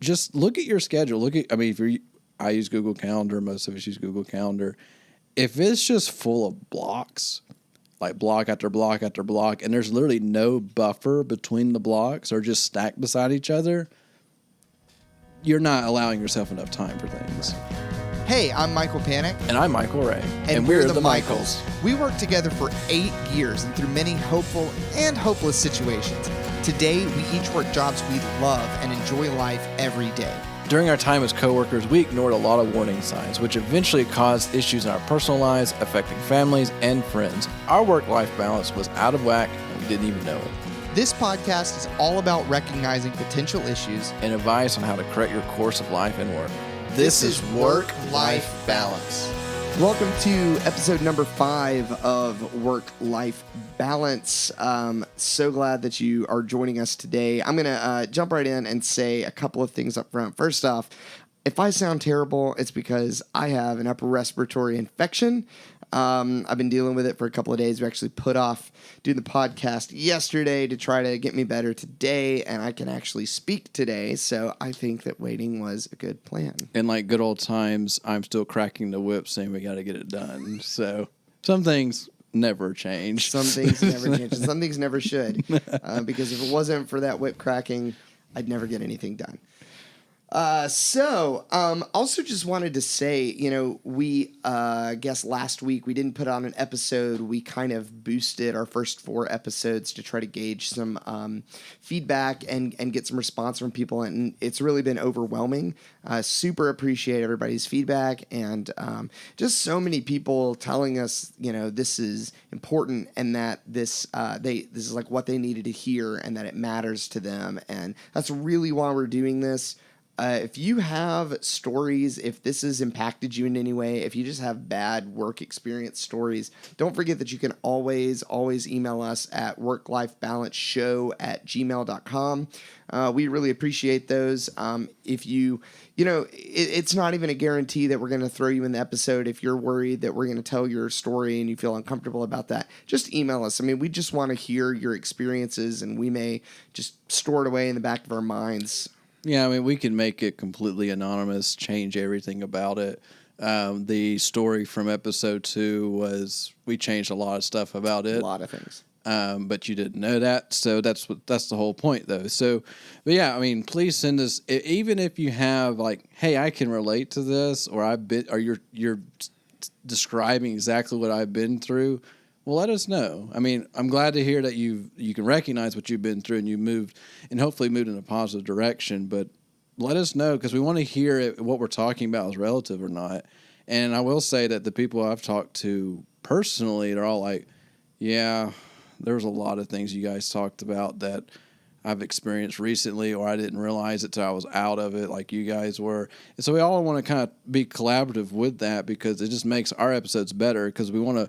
just look at your schedule. I use Google Calendar. Most of us use Google Calendar. If it's just full of blocks, like block after block after block, and there's literally no buffer between the blocks or just stacked beside each other, you're not allowing yourself enough time for things. Hey, I'm Michael Panic. And I'm Michael Ray. And we're the Michaels. We worked together for 8 years and through many hopeful and hopeless situations. Today, we each work jobs we love and enjoy life every day. During our time as coworkers, we ignored a lot of warning signs, which eventually caused issues in our personal lives, affecting families and friends. Our work-life balance was out of whack, and we didn't even know it. This podcast is all about recognizing potential issues and advice on how to correct your course of life and work. This is Work-Life Balance. Welcome to episode number 5 of Work-Life Balance. So glad that you are joining us today. I'm going to jump right in and say a couple of things up front. First off, if I sound terrible, it's because I have an upper respiratory infection. I've been dealing with it for a couple of days. We actually put off doing the podcast yesterday to try to get me better today, and I can actually speak today, so I think that waiting was a good plan. In like good old times, I'm still cracking the whip saying we got to get it done. So some things never change. Some things never change, and some things never should, because if it wasn't for that whip cracking, I'd never get anything done. Also just wanted to say, we, guess last week we didn't put on an episode. We kind of boosted our first 4 episodes to try to gauge some, feedback and get some response from people. And it's really been overwhelming. Super appreciate everybody's feedback and, just so many people telling us, this is important and that this is like what they needed to hear and that it matters to them. And that's really why we're doing this. If you have stories, if this has impacted you in any way, if you just have bad work experience stories, don't forget that you can always email us at worklifebalanceshow@gmail.com. We really appreciate those. If it's not even a guarantee that we're going to throw you in the episode. If you're worried that we're going to tell your story and you feel uncomfortable about that, just email us. I mean, we just want to hear your experiences and we may just store it away in the back of our minds. Yeah, I mean, we can make it completely anonymous, change everything about it. The story from episode 2 was we changed a lot of stuff about it. A lot of things. But you didn't know that, so that's the whole point, though. So, but yeah, I mean, please send us, even if you have like, hey, I can relate to this, or you're describing exactly what I've been through. Well, let us know. I mean, I'm glad to hear that you can recognize what you've been through and you moved and hopefully moved in a positive direction. But let us know because we want to hear what we're talking about is relative or not. And I will say that the people I've talked to personally, they're all like, yeah, there's a lot of things you guys talked about that I've experienced recently or I didn't realize it till I was out of it like you guys were. And so we all want to kind of be collaborative with that because it just makes our episodes better because we want to.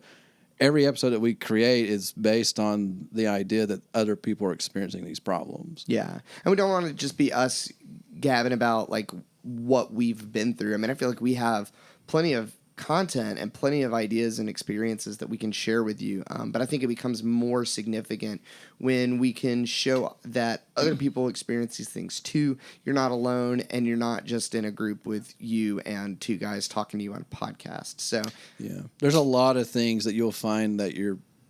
Every episode that we create is based on the idea that other people are experiencing these problems. Yeah. And we don't want to just be us gabbing about like what we've been through. I mean, I feel like we have plenty of content and plenty of ideas and experiences that we can share with you. But I think it becomes more significant when we can show that other people experience these things too. You're not alone and you're not just in a group with you and 2 guys talking to you on a podcast. So yeah, there's a lot of things that you'll find that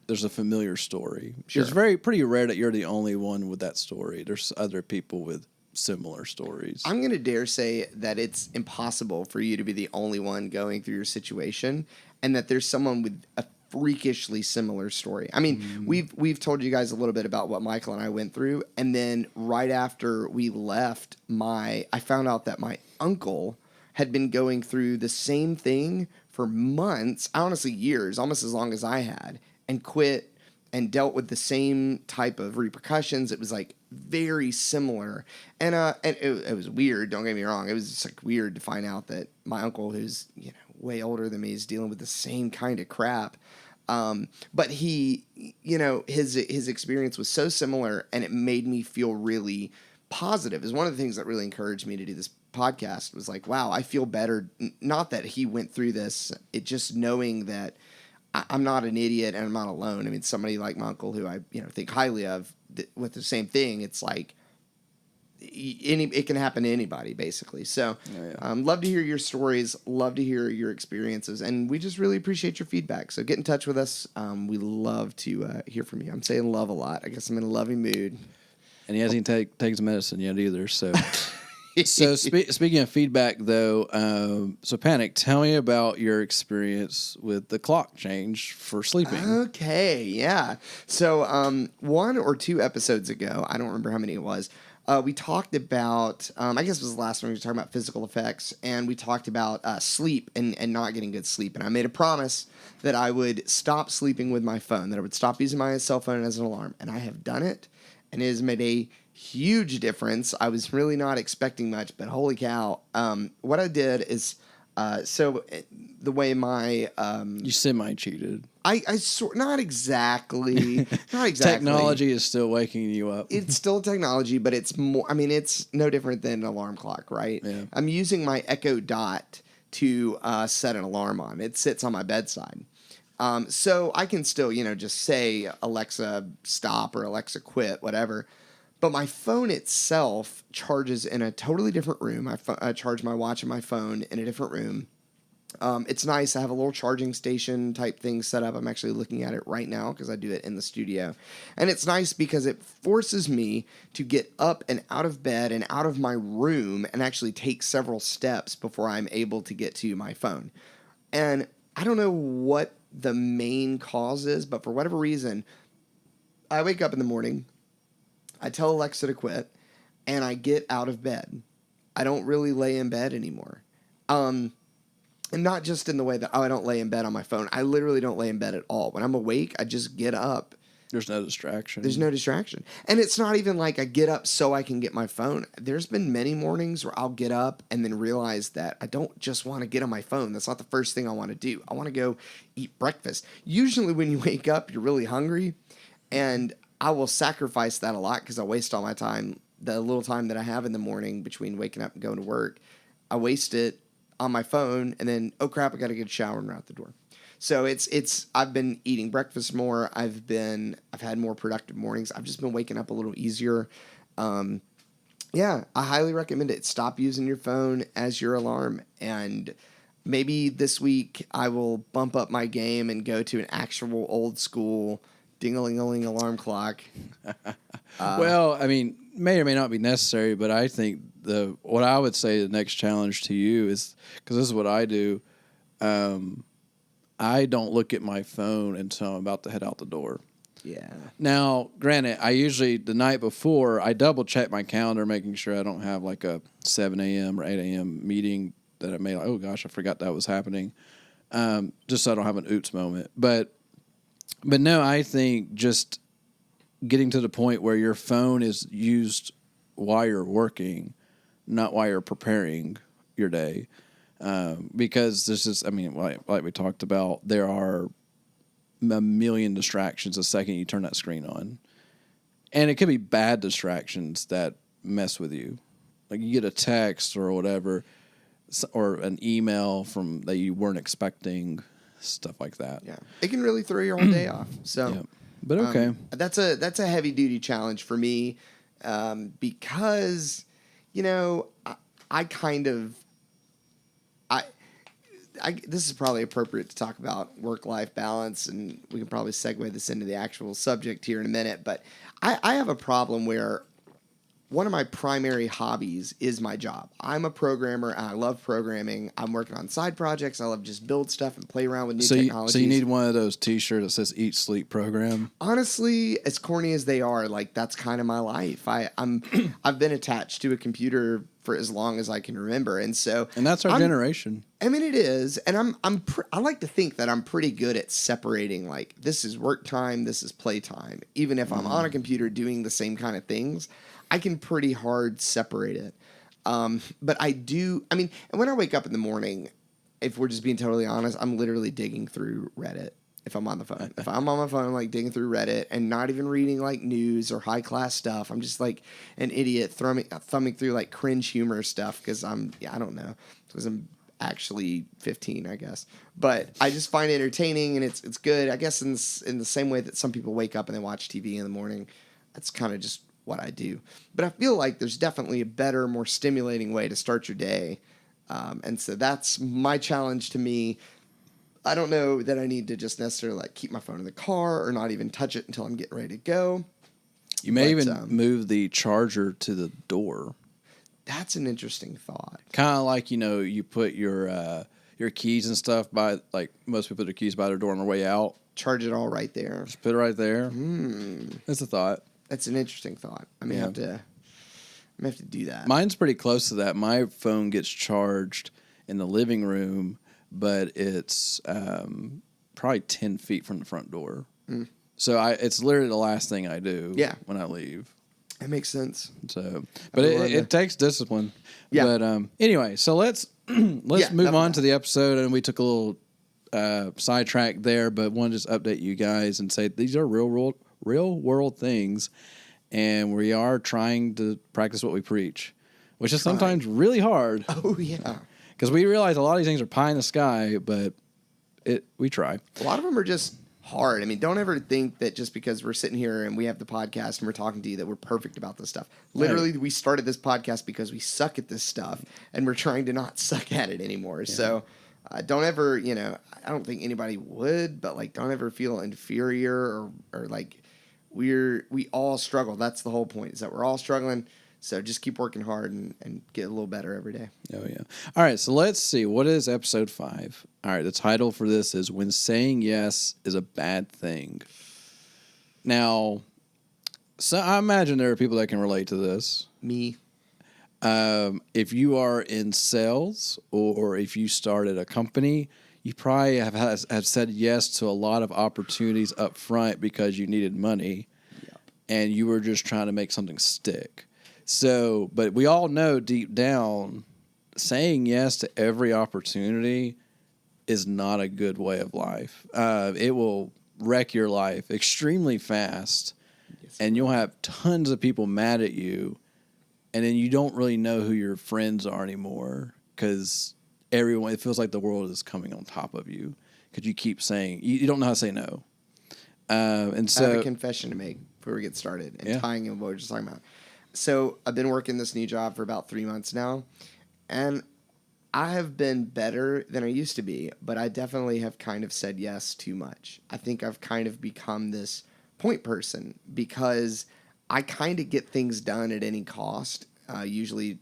there's a familiar story. Sure. It's pretty rare that you're the only one with that story. There's other people with similar stories. I'm going to dare say that it's impossible for you to be the only one going through your situation and that there's someone with a freakishly similar story. I mean, we've told you guys a little bit about what Michael and I went through, and then right after we left, I found out that my uncle had been going through the same thing for months, honestly years, almost as long as I had, and quit and dealt with the same type of repercussions. It was like very similar. And it was weird. Don't get me wrong. It was just like weird to find out that my uncle, who's, way older than me, is dealing with the same kind of crap. But he, his experience was so similar and it made me feel really positive. Is one of the things that really encouraged me to do this podcast was like, wow, I feel better. Not that he went through this, it just knowing that I'm not an idiot and I'm not alone. I mean, somebody like my uncle who I think highly of with the same thing, it's like it can happen to anybody, basically. So Yeah. love to hear your stories, love to hear your experiences, and we just really appreciate your feedback. So get in touch with us. We love to hear from you. I'm saying love a lot. I guess I'm in a loving mood. And he hasn't taken his medicine yet either. So, speaking of feedback, though, so Panic, tell me about your experience with the clock change for sleeping. Okay, yeah. So 1 or 2 episodes ago, I don't remember how many it was, we talked about, I guess it was the last one, we were talking about physical effects, and we talked about sleep and not getting good sleep. And I made a promise that I would stop sleeping with my phone, that I would stop using my cell phone as an alarm. And I have done it, and it has made a huge difference. I was really not expecting much, but holy cow. What I did is, the way my You semi cheated. not exactly, not exactly. Technology is still waking you up. It's still technology, but it's more. I mean, it's no different than an alarm clock, right? Yeah. I'm using my Echo Dot to set an alarm on. It sits on my bedside, so I can still, just say Alexa stop or Alexa quit, whatever. But my phone itself charges in a totally different room. I charge my watch and my phone in a different room. It's nice. I have a little charging station type thing set up. I'm actually looking at it right now because I do it in the studio. And it's nice because it forces me to get up and out of bed and out of my room and actually take several steps before I'm able to get to my phone. And I don't know what the main cause is, but for whatever reason, I wake up in the morning, I tell Alexa to quit, and I get out of bed. I don't really lay in bed anymore. And not just in the way that, I don't lay in bed on my phone. I literally don't lay in bed at all. When I'm awake, I just get up. There's no distraction. There's no distraction. And it's not even like I get up so I can get my phone. There's been many mornings where I'll get up and then realize that I don't just want to get on my phone. That's not the first thing I want to do. I want to go eat breakfast. Usually when you wake up, you're really hungry. And I will sacrifice that a lot because I waste all my time. The little time that I have in the morning between waking up and going to work, I waste it on my phone, and then, oh crap, I got to get a shower and run out the door. So I've been eating breakfast more. I've had more productive mornings. I've just been waking up a little easier. Yeah, I highly recommend it. Stop using your phone as your alarm. And maybe this week I will bump up my game and go to an actual old school ding-a-ling-a-ling alarm clock. Well, I mean, may or may not be necessary, but I think what I would say the next challenge to you is, because this is what I do, I don't look at my phone until I'm about to head out the door. Yeah. Now, granted, I usually, the night before, I double check my calendar, making sure I don't have like a 7 a.m. or 8 a.m. meeting that I made, like, oh gosh, I forgot that was happening, just so I don't have an oops moment. But no, I think just getting to the point where your phone is used while you're working, not while you're preparing your day. Because this is, I mean, like we talked about, there are a million distractions the second you turn that screen on. And it could be bad distractions that mess with you. Like you get a text or whatever, or an email that you weren't expecting, stuff like that. Yeah. It can really throw your whole day off. So, yeah. But okay. That's a heavy duty challenge for me, because, I kind of, this is probably appropriate to talk about work-life balance, and we can probably segue this into the actual subject here in a minute, but I have a problem where one of my primary hobbies is my job. I'm a programmer, and I love programming. I'm working on side projects. I love just build stuff and play around with new technologies. So you need one of those T-shirts that says "Eat, Sleep, Program." Honestly, as corny as they are, like that's kind of my life. I've been attached to a computer for as long as I can remember, and that's our generation. I mean, it is, and I like to think that I'm pretty good at separating, like, this is work time, this is play time. Even if I'm on a computer doing the same kind of things, I can pretty hard separate it. But and when I wake up in the morning, if we're just being totally honest, I'm literally digging through Reddit if I'm on the phone. If I'm on my phone, I'm like digging through Reddit and not even reading like news or high class stuff. I'm just like an idiot thumbing through like cringe humor stuff because I don't know, because I'm actually 15, I guess. But I just find it entertaining and it's good. I guess in the same way that some people wake up and they watch TV in the morning, that's kind of just what I do. But I feel like there's definitely a better, more stimulating way to start your day. And so that's my challenge to me. I don't know that I need to just necessarily like keep my phone in the car or not even touch it until I'm getting ready to go. You may even move the charger to the door. That's an interesting thought. Kind of like, you put your keys and stuff by, like most people put their keys by their door on their way out. Charge it all right there. Just put it right there. That's a thought. That's an interesting thought. I may have to do that. Mine's pretty close to that. My phone gets charged in the living room, but it's probably 10 feet from the front door. So it's literally the last thing I do when I leave. That makes sense. So, but it takes discipline. Yeah. But anyway, so let's move on to the episode. And we took a little sidetrack there, but want to just update you guys and say these are real world things, and we are trying to practice what we preach, which is sometimes really hard. Oh yeah. Because we realize a lot of these things are pie in the sky, but we try. A lot of them are just hard. I mean, don't ever think that just because we're sitting here and we have the podcast and we're talking to you that we're perfect about this stuff. Literally, we started this podcast because we suck at this stuff, and we're trying to not suck at it anymore. Yeah. So don't ever, I don't think anybody would, but like, don't ever feel inferior or like we all struggle. That's the whole point, is that we're all struggling. So just keep working hard and get a little better every day. Oh, yeah. All right, so let's see. What is episode 5? All right, the title for this is When Saying Yes is a Bad Thing. Now, so I imagine there are people that can relate to this. Me. If you are in sales or if you started a company, you probably have said yes to a lot of opportunities up front because you needed money, and you were just trying to make something stick. So, but we all know deep down, saying yes to every opportunity is not a good way of life. It will wreck your life extremely fast, and you'll have tons of people mad at you, and then you don't really know who your friends are anymore because it feels like the world is coming on top of you because you keep saying, you don't know how to say no. And so, I have a confession to make before we get started, and tying in what we were just talking about. So I've been working this new job for about 3 months now, and I have been better than I used to be, but I definitely have kind of said yes too much. I think I've kind of become this point person because I kind of get things done at any cost, usually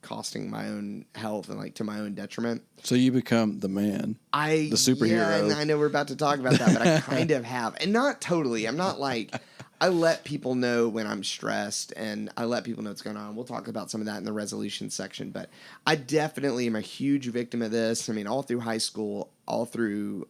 costing my own health and like to my own detriment. So you become the man, the superhero. Yeah, and I know we're about to talk about that, but I kind of have, and not totally. I'm not like, I let people know when I'm stressed, and I let people know what's going on. We'll talk about some of that in the resolution section, but I definitely am a huge victim of this. I mean, all through high school, all through,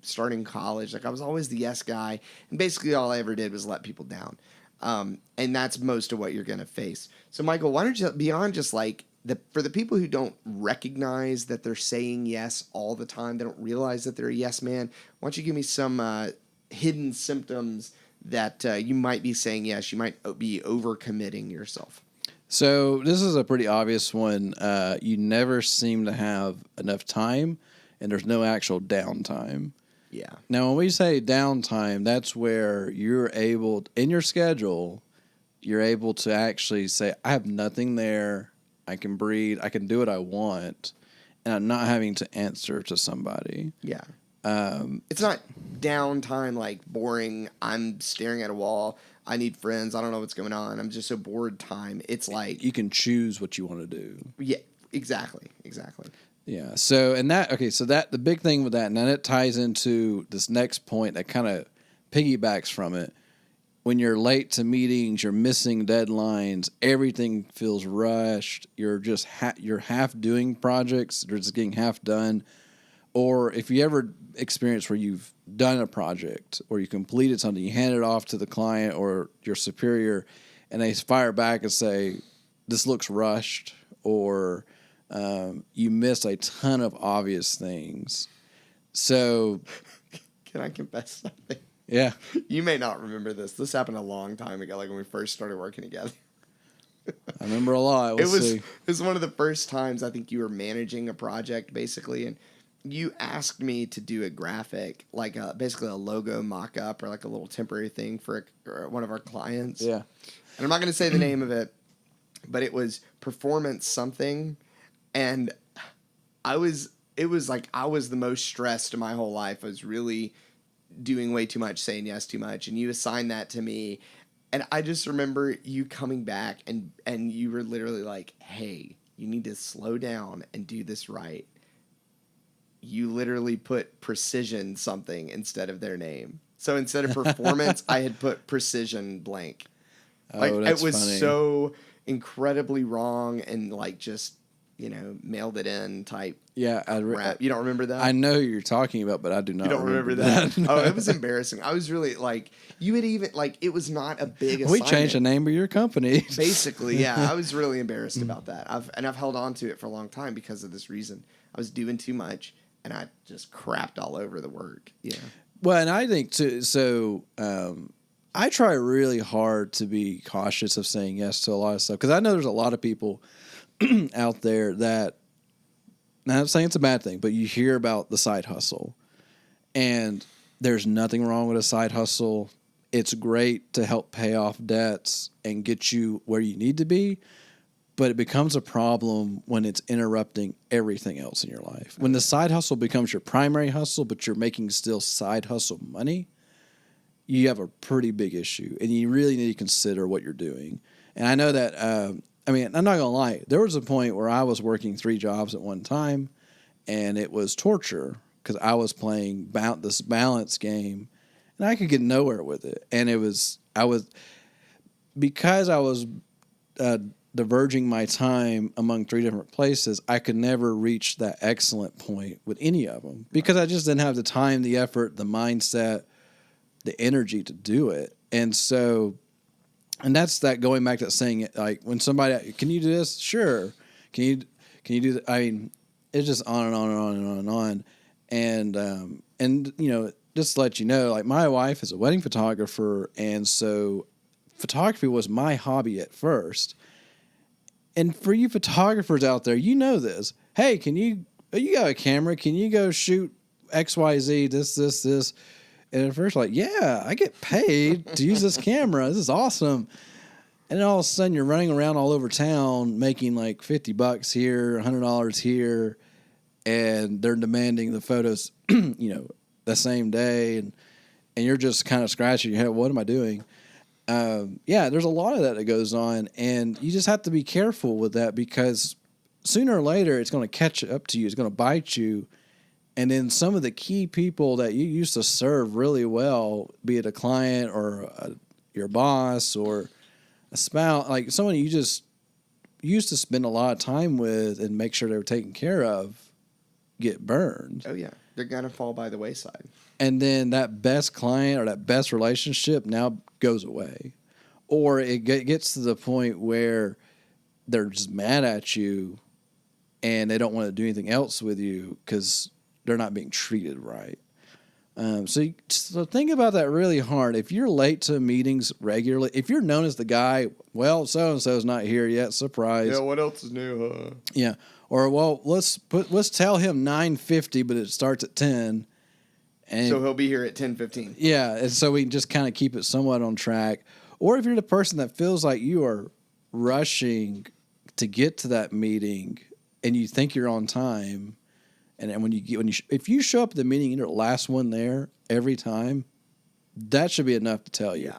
starting college, like I was always the yes guy, and basically all I ever did was let people down. And that's most of what you're going to face. So Michael, why don't you, beyond just like for the people who don't recognize that they're saying yes all the time, they don't realize that they're a yes man, why don't you give me some hidden symptoms that you might be saying yes, you might be overcommitting yourself? So this is a pretty obvious one. You never seem to have enough time, and there's no actual downtime. Yeah. Now, when we say downtime, that's where you're able, in your schedule, you're able to actually say, I have nothing there. I can breathe. I can do what I want, and I'm not having to answer to somebody. Yeah. It's not downtime like boring. I'm staring at a wall. I need friends. I don't know what's going on. I'm just so bored time. It's like you can choose what you want to do. Yeah, exactly. Yeah. So the big thing with that, and then it ties into this next point that kind of piggybacks from it. When you're late to meetings, you're missing deadlines. Everything feels rushed. You're just you're half doing projects. They're just getting half done. Or if you ever experience where you've done a project or you completed something, you hand it off to the client or your superior, and they fire back and say, "This looks rushed," or you missed a ton of obvious things. So, can I confess something? Yeah. You may not remember this. This happened a long time ago, like when we first started working together. I remember a lot. It was one of the first times I think you were managing a project, basically, and you asked me to do a graphic, like basically a logo mock-up or like a little temporary thing for one of our clients. Yeah. And I'm not going to say the name of it, but it was performance something. And it was like I was the most stressed in my whole life. I was really doing way too much, saying yes too much. And you assigned that to me. And I just remember you coming back and you were literally like, hey, you need to slow down and do this right. You literally put precision something instead of their name. So instead of performance, I had put precision blank. Like, that's it was funny. so incredibly wrong and like just, mailed it in type. Yeah, crap. You don't remember that? I know who you're talking about, but I do not. You don't remember that? No. Oh, it was embarrassing. I was really like, you had even like, it was not a big assignment. We changed the name of your company. Basically, yeah. I was really embarrassed about that. I've held on to it for a long time because of this reason. I was doing too much and I just crapped all over the work. Yeah. Well, and I think too. So I try really hard to be cautious of saying yes to a lot of stuff because I know there's a lot of people out there that. Now, I'm not saying it's a bad thing, but you hear about the side hustle, and there's nothing wrong with a side hustle. It's great to help pay off debts and get you where you need to be, but it becomes a problem when it's interrupting everything else in your life. When the side hustle becomes your primary hustle, but you're making still side hustle money, you have a pretty big issue, and you really need to consider what you're doing. And I know that I'm not going to lie. There was a point where I was working 3 jobs at one time, and it was torture because I was playing this balance game, and I could get nowhere with it. And because I was diverging my time among 3 different places, I could never reach that excellent point with any of them because I just didn't have the time, the effort, the mindset, the energy to do it. And so... And that's that going back to saying it, like when somebody, can you do this? Sure. Can you do that? I mean, it's just on and on and on and on and on. And just to let you know, like my wife is a wedding photographer. And so photography was my hobby at first. And for you photographers out there, you know this. Hey, you got a camera? Can you go shoot XYZ, this? And at first, like, yeah, I get paid to use this camera. This is awesome. And then all of a sudden, you're running around all over town making like $50 here, $100 here, and they're demanding the photos, the same day, and you're just kind of scratching your head. What am I doing? There's a lot of that goes on, and you just have to be careful with that because sooner or later, it's going to catch up to you. It's going to bite you. And then some of the key people that you used to serve really well, be it a client or your boss or a spouse, like someone you just used to spend a lot of time with and make sure they were taken care of, get burned. Oh, yeah. They're going to fall by the wayside. And then that best client or that best relationship now goes away. Or it gets to the point where they're just mad at you and they don't want to do anything else with you because they're not being treated right. So think about that really hard. If you're late to meetings regularly, if you're known as the guy, well, so-and-so's not here yet, surprise. Yeah, what else is new, huh? Yeah. Or, well, let's tell him 9:50, but it starts at 10. And so he'll be here at 10:15. Yeah, and so we can just kind of keep it somewhat on track. Or if you're the person that feels like you are rushing to get to that meeting and you think you're on time, and if you show up at the meeting and you're the last one there every time, that should be enough to tell you. Yeah.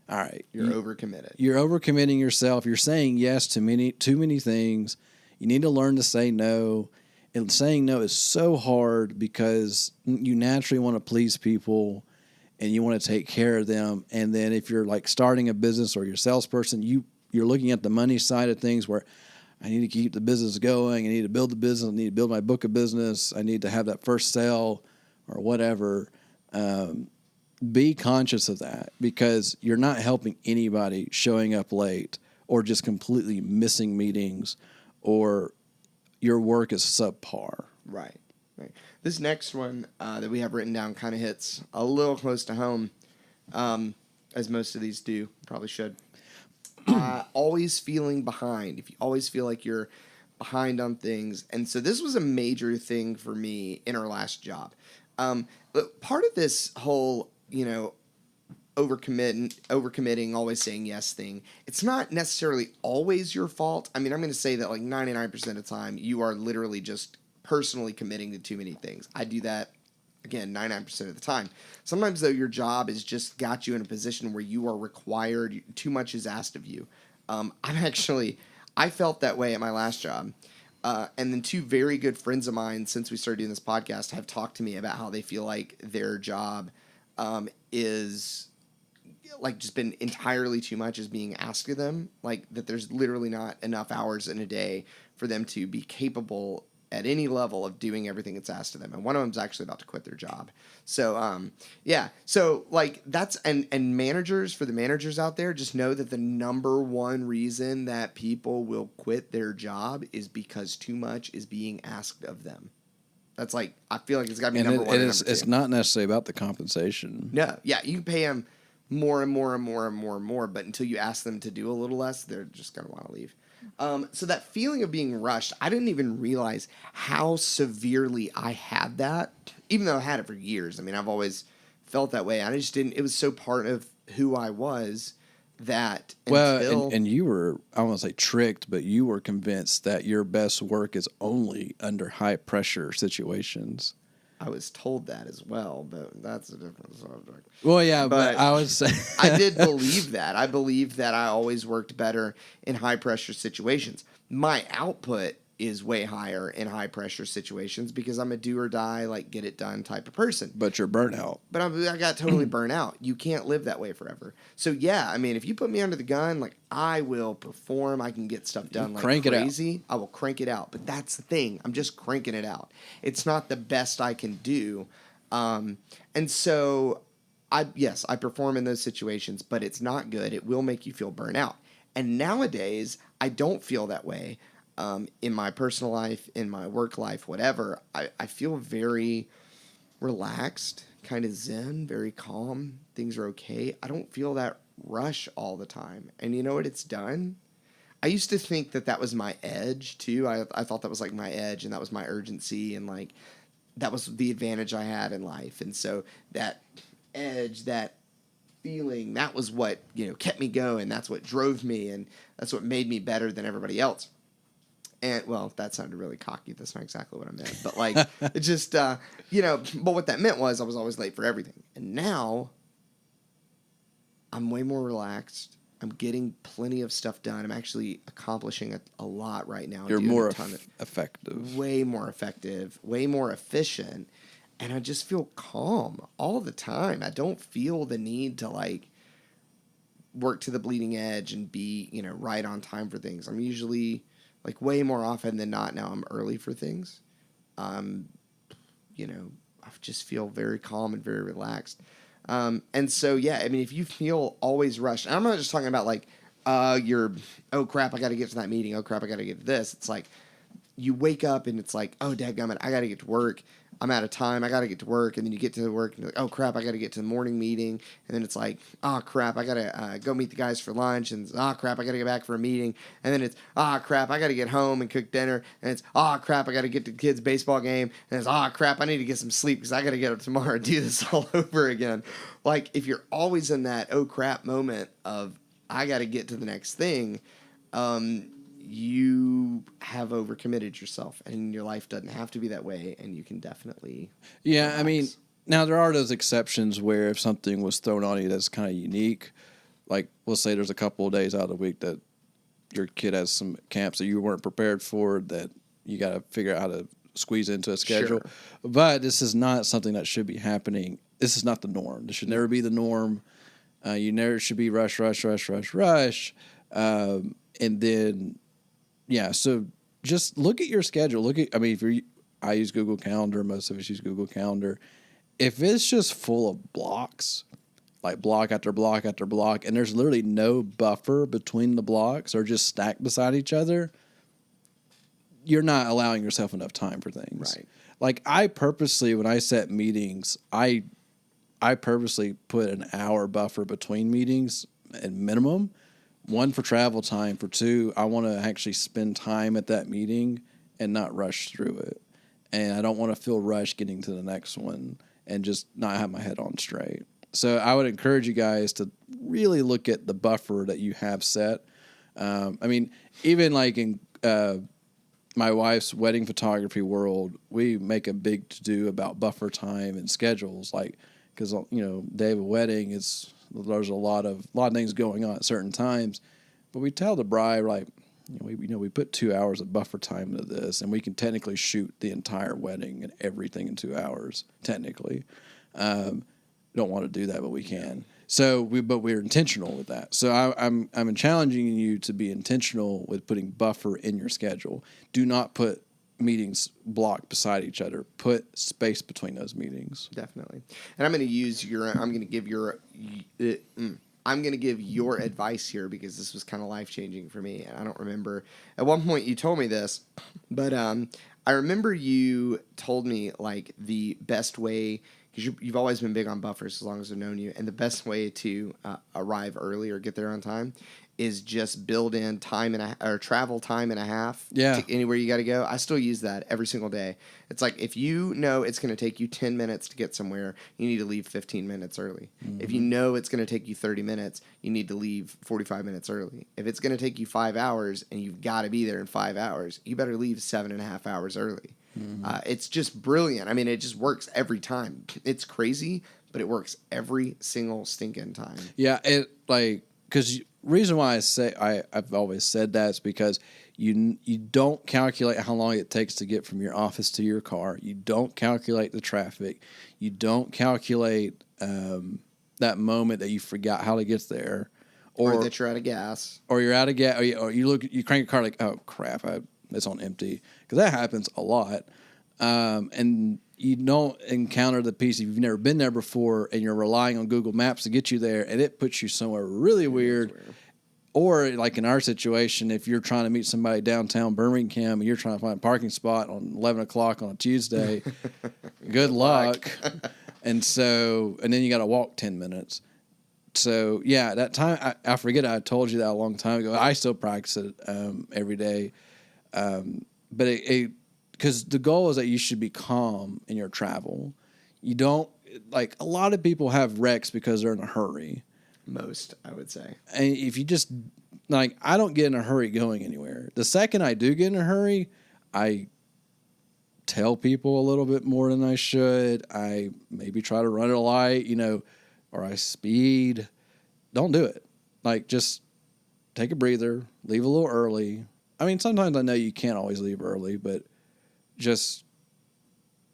All right. You're overcommitted. You're overcommitting yourself. You're saying yes to too many things. You need to learn to say no. And saying no is so hard because you naturally want to please people and you want to take care of them. And then if you're like starting a business or you're a salesperson, you're looking at the money side of things where I need to keep the business going. I need to build the business. I need to build my book of business. I need to have that first sale or whatever. Be conscious of that because you're not helping anybody showing up late or just completely missing meetings or your work is subpar. Right. This next one that we have written down kind of hits a little close to home, as most of these do. Probably should. Always feeling behind. If you always feel like you're behind on things. And so this was a major thing for me in our last job. But part of this whole, overcommitting, always saying yes thing, it's not necessarily always your fault. I mean, I'm going to say that like 99% of the time, you are literally just personally committing to too many things. I do that, again, 99% of the time. Sometimes, though, your job has just got you in a position where you are required, too much is asked of you. I felt that way at my last job. And then two very good friends of mine, since we started doing this podcast, have talked to me about how they feel like their job is like just been entirely too much is being asked of them. Like that there's literally not enough hours in a day for them to be capable at any level of doing everything that's asked of them. And one of them's actually about to quit their job. So, yeah. So like that's, and managers, for the managers out there, just know that the number one reason that people will quit their job is because too much is being asked of them. That's like, I feel like it's got to be number one. It's not necessarily about the compensation. No. Yeah. You can pay them more and more and more and more and more, but until you ask them to do a little less, they're just going to want to leave. So that feeling of being rushed, I didn't even realize how severely I had that, even though I had it for years. I mean, I've always felt that way. I just didn't, it was so part of who I was that and you were, I won't say tricked, but you were convinced that your best work is only under high pressure situations. I was told that as well, but that's a different subject. Well, yeah, but I would say I did believe that. I believed that I always worked better in high pressure situations. My output is way higher in high pressure situations because I'm a do or die, like get it done type of person. But you're burnt out. But I got totally burnt out. You can't live that way forever. So yeah, I mean, if you put me under the gun, like I will perform. I can get stuff done like crazy. I will crank it out. But that's the thing. I'm just cranking it out. It's not the best I can do. And so I perform in those situations, but it's not good. It will make you feel burnt out. And nowadays, I don't feel that way. In my personal life, in my work life, whatever, I feel very relaxed, kind of zen, very calm. Things are okay. I don't feel that rush all the time. And you know what it's done? I used to think that was my edge, too. I thought that was like my edge and that was my urgency and like that was the advantage I had in life. And so that edge, that feeling, that was what, kept me going. That's what drove me and that's what made me better than everybody else. And, well, that sounded really cocky. That's not exactly what I meant. But, like, it just, but what that meant was I was always late for everything. And now I'm way more relaxed. I'm getting plenty of stuff done. I'm actually accomplishing a lot right now. You're more effective. Way more effective, way more efficient. And I just feel calm all the time. I don't feel the need to, like, work to the bleeding edge and be, right on time for things. I'm usually... like way more often than not now I'm early for things. I just feel very calm and very relaxed. And so, yeah, I mean, if you feel always rushed, and I'm not just talking about like, oh crap, I got to get to that meeting. Oh crap, I got to get to this. It's like you wake up and it's like, oh dadgummit, I got to get to work. I'm out of time. I got to get to work. And then you get to work and you're like, oh crap, I got to get to the morning meeting. And then it's like, oh crap, I got to go meet the guys for lunch. And oh crap, I got to get back for a meeting. And then it's, oh crap, I got to get home and cook dinner. And it's, oh crap, I got to get to the kids' baseball game. And it's, oh crap, I need to get some sleep because I got to get up tomorrow and do this all over again. Like if you're always in that oh crap moment of I got to get to the next thing, you have overcommitted yourself and your life doesn't have to be that way and you can definitely relax. I mean, now there are those exceptions where if something was thrown on you that's kind of unique, like we'll say there's a couple of days out of the week that your kid has some camps that you weren't prepared for that you got to figure out how to squeeze into a schedule. Sure. But this is not something that should be happening. This is not the norm. This should never be the norm. You never should be rush. And then, yeah, so just look at your schedule. I use Google Calendar. Most of us use Google Calendar. If it's just full of blocks, like block after block after block, and there's literally no buffer between the blocks or just stacked beside each other, you're not allowing yourself enough time for things. Right. Like I purposely, when I set meetings, I purposely put an hour buffer between meetings at minimum one, for travel time. For two, I want to actually spend time at that meeting and not rush through it. And I don't want to feel rushed getting to the next one and just not have my head on straight. So I would encourage you guys to really look at the buffer that you have set. I mean, even like in my wife's wedding photography world, we make a big to-do about buffer time and schedules. Like, because, day of a wedding, there's a lot of things going on at certain times. But we tell the bride, like, we put 2 hours of buffer time into this, and we can technically shoot the entire wedding and everything in 2 hours. Technically, don't want to do that, but we can. So but we're intentional with that. So I'm challenging you to be intentional with putting buffer in your schedule. Do not put meetings blocked beside each other. Put space between those meetings. Definitely. And I'm going to give your advice here, because this was kind of life-changing for me. And I don't remember, at one point you told me this, but I remember you told me, like, the best way, because you've always been big on buffers as long as I've known you, and the best way to arrive early or get there on time is just build in travel time and a half to anywhere you got to go. I still use that every single day. It's like, if you know it's going to take you 10 minutes to get somewhere, you need to leave 15 minutes early. Mm-hmm. If you know it's going to take you 30 minutes, you need to leave 45 minutes early. If it's going to take you 5 hours and you've got to be there in 5 hours, you better leave 7.5 hours early. Mm-hmm. It's just brilliant. I mean, it just works every time. It's crazy, but it works every single stinking time. Yeah, because reason why I've always said that is because you don't calculate how long it takes to get from your office to your car. You don't calculate the traffic. You don't calculate that moment that you forgot how to get there, or that you're out of gas, or you're out of gas, or you crank your car like, oh crap, it's on empty, because that happens a lot. And you don't encounter the piece if you've never been there before and you're relying on Google Maps to get you there, and it puts you somewhere really weird. Or like in our situation, if you're trying to meet somebody downtown Birmingham and you're trying to find a parking spot on 11 o'clock on a Tuesday, good luck. And then you got to walk 10 minutes. So yeah, that time, I forget I told you that a long time ago. I still practice it every day. But because the goal is that you should be calm in your travel. You don't, like, a lot of people have wrecks because they're in a hurry. Most, I would say. And if you just, like, I don't get in a hurry going anywhere. The second I do get in a hurry, I tell people a little bit more than I should. I maybe try to run a light, or I speed. Don't do it. Like, just take a breather, leave a little early. I mean, sometimes I know you can't always leave early, but just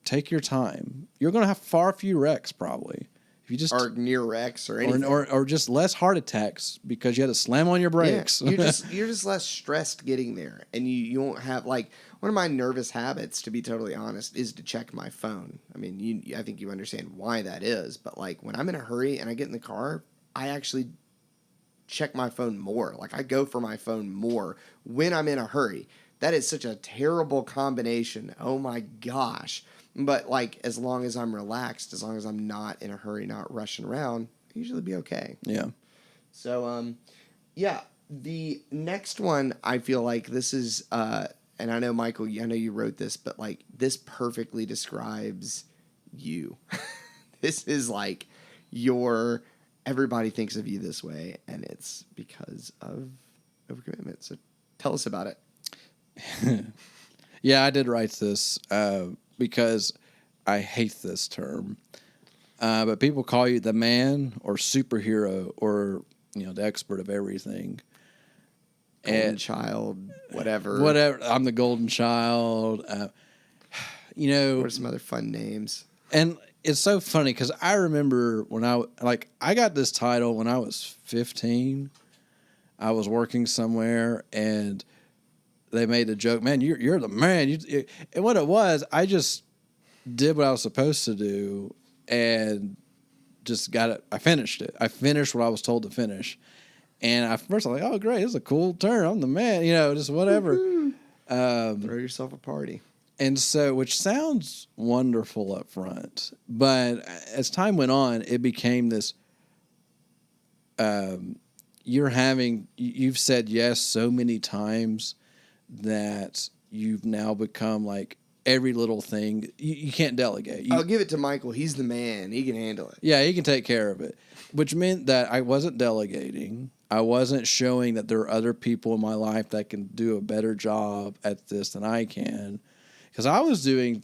take your time. You're going to have far few wrecks probably. If you just or near wrecks or anything, or just less heart attacks because you had to slam on your brakes. Yeah, you're just less stressed getting there, and you won't have, like, one of my nervous habits, to be totally honest, is to check my phone. I mean, I think you understand why that is, but, like, when I'm in a hurry and I get in the car, I actually check my phone more. Like, I go for my phone more when I'm in a hurry. That is such a terrible combination. Oh my gosh. But, like, as long as I'm relaxed, as long as I'm not in a hurry, not rushing around, I usually be okay. Yeah. So, yeah, the next one, I feel like this is, and I know, Michael, I know you wrote this, but, like, this perfectly describes you. This is, like, everybody thinks of you this way, and it's because of overcommitment. So tell us about it. Yeah, I did write this because I hate this term. But people call you the man or superhero or, the expert of everything. Golden child, whatever. Whatever. I'm the golden child. What are some other fun names? And it's so funny because I remember when I got this title when I was 15. I was working somewhere and they made a joke, man, you're the man. And what it was, I just did what I was supposed to do and just got it. I finished it. I finished what I was told to finish. And I was like, oh, great, this is a cool term. I'm the man, just whatever. Throw yourself a party. And so, which sounds wonderful up front, but as time went on, it became this, you've said yes so many times that you've now become like every little thing. You can't delegate. I'll give it to Michael. He's the man. He can handle it. Yeah, he can take care of it, which meant that I wasn't delegating. I wasn't showing that there are other people in my life that can do a better job at this than I can. Because I was doing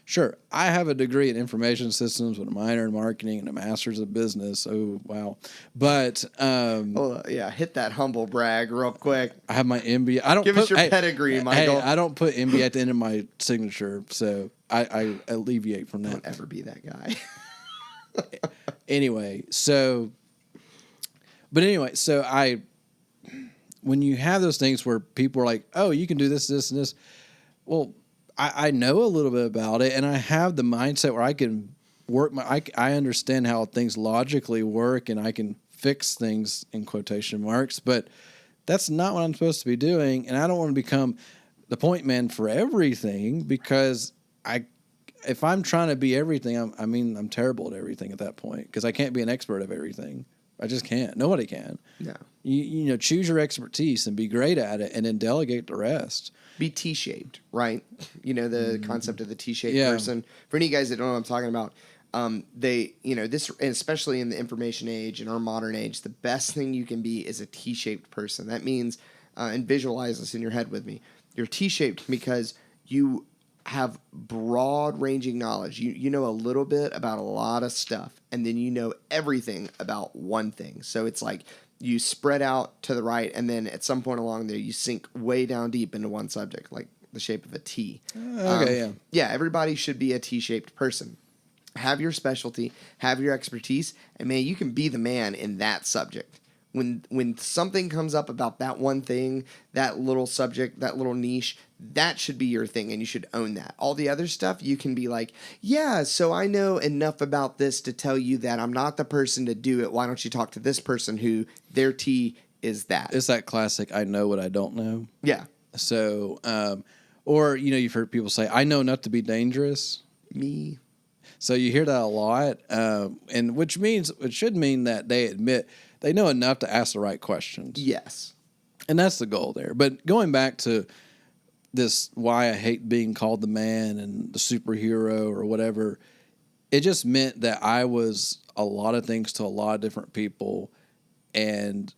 sure, I have a degree in information systems with a minor in marketing and a master's in business. Oh, wow. But hit that humble brag real quick. I have my MBA. I don't give us your pedigree, Michael. Hey, I don't put MBA at the end of my signature, so I alleviate from that. Don't ever be that guy. Anyway, so when you have those things where people are like, oh, you can do this, this, and this, well, I know a little bit about it, and I have the mindset where I can work I understand how things logically work, and I can fix things in quotation marks, but that's not what I'm supposed to be doing, and I don't want to become the point man for everything, because if I'm trying to be everything, I'm terrible at everything at that point, because I can't be an expert of everything. I just can't. Nobody can. No. You choose your expertise and be great at it, and then delegate the rest. Be T-shaped, right? The concept of the T-shaped person. For any guys that don't know what I'm talking about, this, and especially in the information age, in our modern age, the best thing you can be is a T-shaped person. That means, and visualize this in your head with me, you're T-shaped because you have broad-ranging knowledge. You know a little bit about a lot of stuff, and then you know everything about one thing. So it's like you spread out to the right, and then at some point along there, you sink way down deep into one subject, like the shape of a T. Yeah, everybody should be a T-shaped person. Have your specialty, have your expertise, and man, you can be the man in that subject. When something comes up about that one thing, that little subject, that little niche, that should be your thing, and you should own that. All the other stuff, you can be like, yeah, so I know enough about this to tell you that I'm not the person to do it. Why don't you talk to this person who their T is that? It's that classic, I know what I don't know. Yeah. So, or, you've heard people say, I know enough to be dangerous. Me. So you hear that a lot, and which should mean that they admit they know enough to ask the right questions. Yes. And that's the goal there. But going back to this, why I hate being called the man and the superhero or whatever, it just meant that I was a lot of things to a lot of different people, and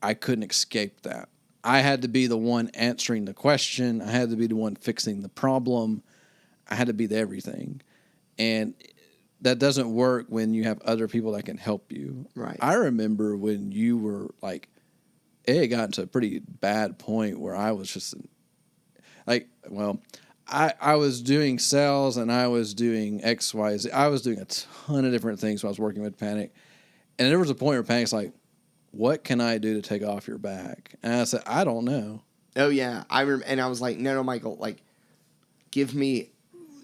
I couldn't escape that. I had to be the one answering the question. I had to be the one fixing the problem. I had to be the everything. And that doesn't work when you have other people that can help you. Right. I remember when you were like, it had gotten to a pretty bad point where I was just like, well, I was doing sales and I was doing X, Y, Z. I was doing a ton of different things when I was working with Panic. And there was a point where Panic's like, what can I do to take off your back? And I said, I don't know. Oh, yeah. And I was like, no, Michael, like, give me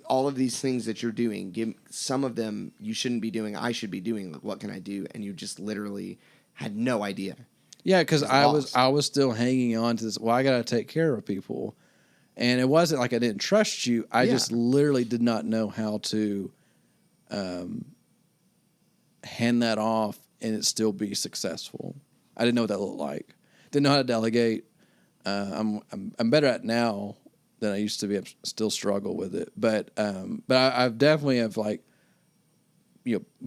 all of these things that you're doing. Give some of them you shouldn't be doing. I should be doing. Like, what can I do? And you just literally had no idea. Yeah, because I was still hanging on to this. Well, I got to take care of people, and it wasn't like I didn't trust you. I just literally did not know how to hand that off and it still be successful. I didn't know what that looked like. Didn't know how to delegate. I'm better at it now than I used to be. I still struggle with it, but I've definitely have, like,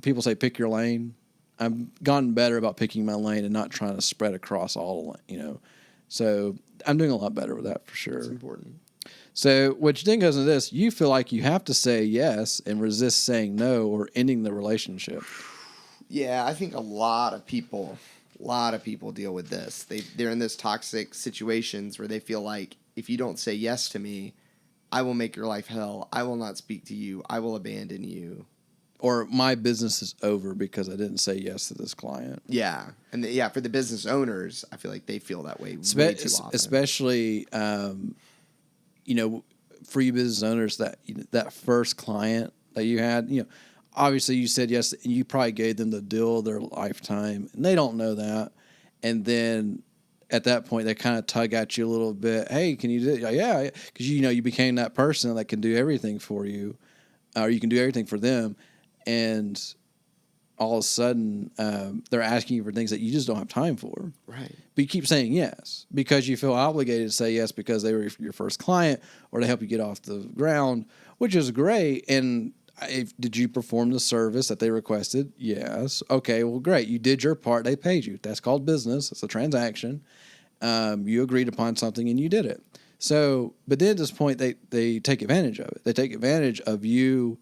people say pick your lane. I've gotten better about picking my lane and not trying to spread across all, So I'm doing a lot better with that for sure. It's important. So, which then goes into this: you feel like you have to say yes and resist saying no, or ending the relationship. Yeah, I think a lot of people deal with this. They're in those toxic situations where they feel like, if you don't say yes to me, I will make your life hell. I will not speak to you. I will abandon you. Or my business is over because I didn't say yes to this client. Yeah. And for the business owners, I feel like they feel that way way too often. Especially, for you business owners, that first client that you had, obviously you said yes, and you probably gave them the deal of their lifetime, and they don't know that. And then at that point, they kind of tug at you a little bit. Hey, can you do it? Yeah, because you became that person that can do everything for you, or you can do everything for them. And all of a sudden they're asking you for things that you just don't have time for. Right. But you keep saying yes because you feel obligated to say yes because they were your first client or to help you get off the ground, which is great. And did you perform the service that they requested? Yes. Okay, well, great. You did your part. They paid you. That's called business. It's a transaction. You agreed upon something and you did it. So, but then at this point, they take advantage of it. They take advantage of you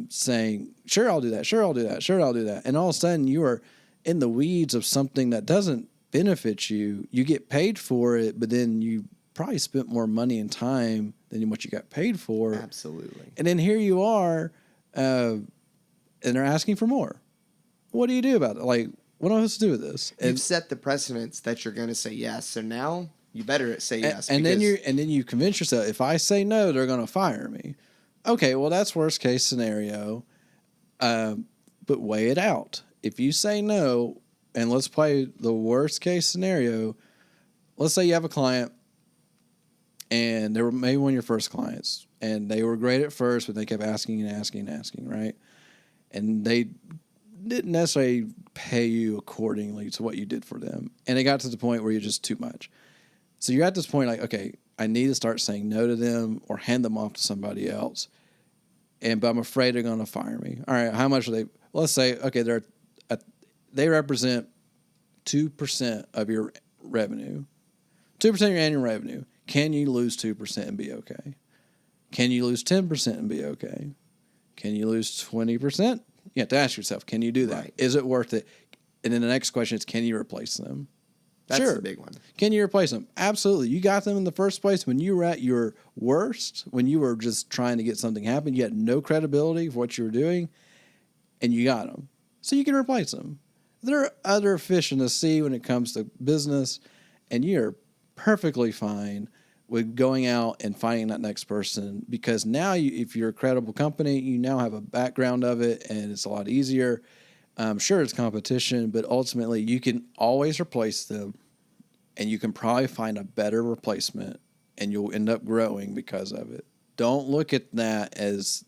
saying, sure, I'll do that. Sure, I'll do that. Sure, I'll do that. And all of a sudden you are in the weeds of something that doesn't benefit you. You get paid for it, but then you probably spent more money and time than what you got paid for. Absolutely. And then here you are, and they're asking for more. What do you do about it? Like, what am I supposed to do with this? You've set the precedence that you're going to say yes. So now you better say yes. And then you convince yourself, if I say no, they're going to fire me. Okay, well, that's worst case scenario. But weigh it out. If you say no, and let's play the worst case scenario. Let's say you have a client, and they were maybe one of your first clients, and they were great at first, but they kept asking and asking and asking, right? And they didn't necessarily pay you accordingly to what you did for them. And it got to the point where you're just too much. So you're at this point like, okay, I need to start saying no to them or hand them off to somebody else. But I'm afraid they're going to fire me. All right, how much are they? Let's say, okay, they represent 2% of your revenue. 2% of your annual revenue. Can you lose 2% and be okay? Can you lose 10% and be okay? Can you lose 20%? You have to ask yourself, can you do that? Right. Is it worth it? And then the next question is, can you replace them? That's sure. the big one. Can you replace them? Absolutely. You got them in the first place when you were at your worst, when you were just trying to get something happen. You had no credibility for what you were doing, and you got them. So you can replace them. There are other fish in the sea when it comes to business, and you're perfectly fine with going out and finding that next person because now if you're a credible company, you now have a background of it, and it's a lot easier. Sure, it's competition, but ultimately you can always replace them, and you can probably find a better replacement, and you'll end up growing because of it. Don't look at that as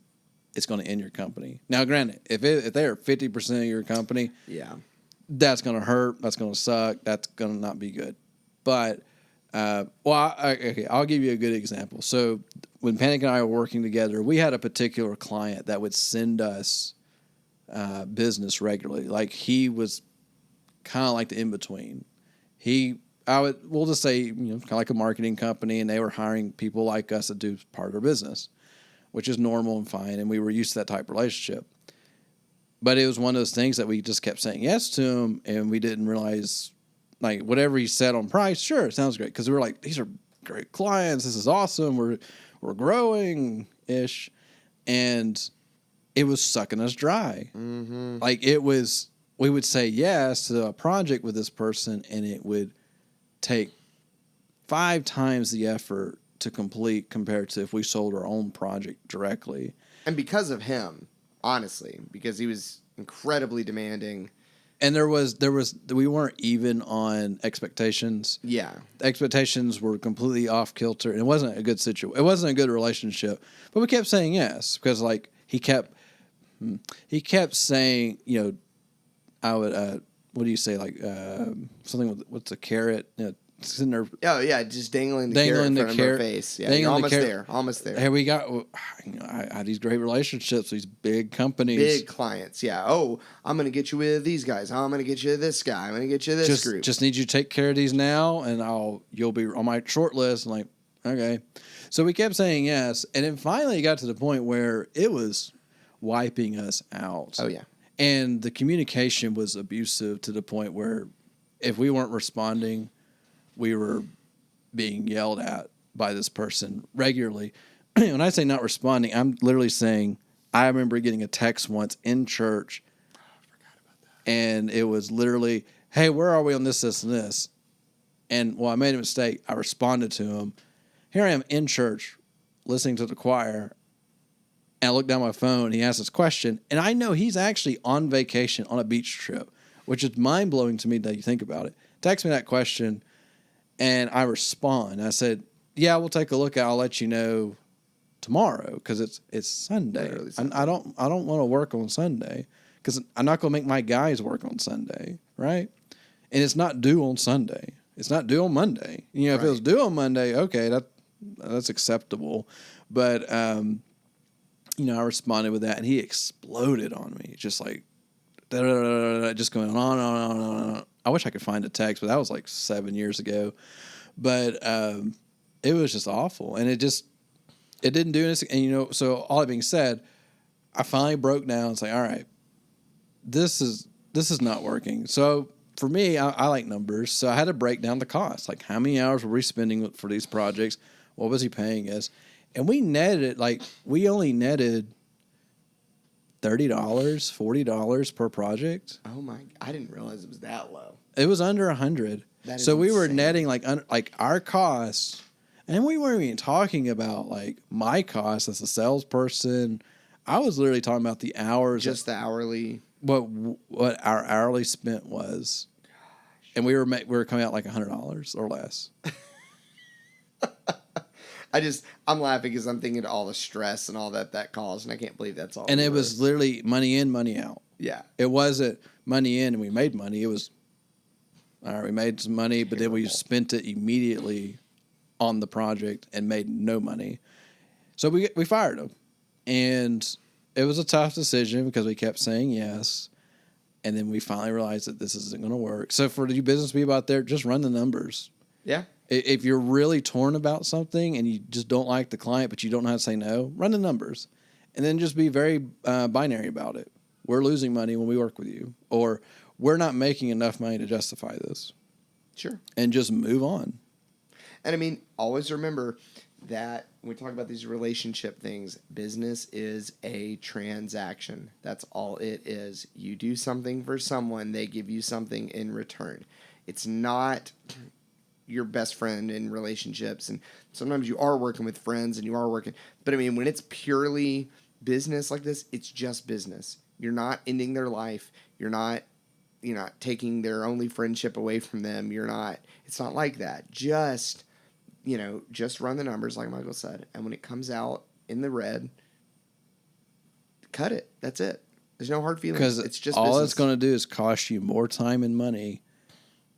it's going to end your company. Now, granted, if they are 50% of your company, yeah, that's going to hurt. That's going to suck. That's going to not be good. But I'll give you a good example. So when Panic and I were working together, we had a particular client that would send us business regularly. Like he was kind of like the in between. We'll just say, kind of like a marketing company, and they were hiring people like us to do part of their business, which is normal and fine. And we were used to that type of relationship. But it was one of those things that we just kept saying yes to him, and we didn't realize, like, whatever he said on price, sure, it sounds great. Because we were like, these are great clients. This is awesome. We're growing-ish. And it was sucking us dry. Mm-hmm. Like, we would say yes to a project with this person, and it would take 5 times the effort to complete compared to if we sold our own project directly. And because of him, honestly, because he was incredibly demanding. And we weren't even on expectations. Yeah. The expectations were completely off kilter, and it wasn't a good situation. It wasn't a good relationship, but we kept saying yes because, like, he kept saying, I would, what do you say, like, something with, what's a carrot? Sitting there. Oh, yeah, just dangling the carrot in front of her face. Yeah, you're almost there. Hey, we got, I had these great relationships, these big companies. Big clients, yeah. Oh, I'm going to get you with these guys. Oh, I'm going to get you this guy. I'm going to get you this group. Just need you to take care of these now, and you'll be on my short list. And like, okay. So we kept saying yes, and then finally it got to the point where it was wiping us out. Oh, yeah. And the communication was abusive to the point where if we weren't responding, we were being yelled at by this person regularly. When I say not responding, I'm literally saying, I remember getting a text once in church. Oh, I forgot about that. And it was literally, hey, where are we on this, this, and this? And, I made a mistake. I responded to him. Here I am in church listening to the choir. And I look down my phone. He asks this question. And I know he's actually on vacation on a beach trip, which is mind-blowing to me that you think about it. Text me that question. And I respond. I said, yeah, we'll take a look. I'll let you know tomorrow because it's Sunday. Literally Sunday. I don't want to work on Sunday because I'm not going to make my guys work on Sunday, right? And it's not due on Sunday. It's not due on Monday. You know, if it was due on Monday, okay, that's acceptable. But, you know, I responded with that, and he exploded on me, just like, just going on and on and on and on. I wish I could find a text, but that was like 7 years ago. But it was just awful, and it didn't do anything. And, you know, so all that being said, I finally broke down and say, all right, this is not working. So for me, I like numbers. So I had to break down the cost. Like, how many hours were we spending for these projects? What was he paying us? And we netted, like, we only netted $30, $40 per project. Oh my! I didn't realize it was that low. It was under 100. So we were netting like our costs, and we weren't even talking about like my costs as a salesperson. I was literally talking about the hours, just the hourly. What our hourly spent was, and we were coming out like $100 or less. I'm laughing because I'm thinking of all the stress and all that caused, and I can't believe that's all. And it was literally money in, money out. Yeah. It wasn't money in and we made money. It was, all right, we made some money, but then we spent it immediately on the project and made no money. So we fired him. And it was a tough decision because we kept saying yes. And then we finally realized that this isn't going to work. So for you business people out there, just run the numbers. Yeah. If you're really torn about something and you just don't like the client, but you don't know how to say no, run the numbers. And then just be very binary about it. We're losing money when we work with you. Or we're not making enough money to justify this. Sure. And just move on. And I mean, always remember that when we talk about these relationship things, business is a transaction. That's all it is. You do something for someone, they give you something in return. It's not your best friend in relationships, and sometimes you are working with friends and you are working, but I mean, when it's purely business like this, it's just business. You're not ending their life. You're not taking their only friendship away from them. It's not like that. Just run the numbers like Michael said, and when it comes out in the red, cut it. That's it. There's no hard feelings. Because it's just all business. it's going to do is cost you more time and money,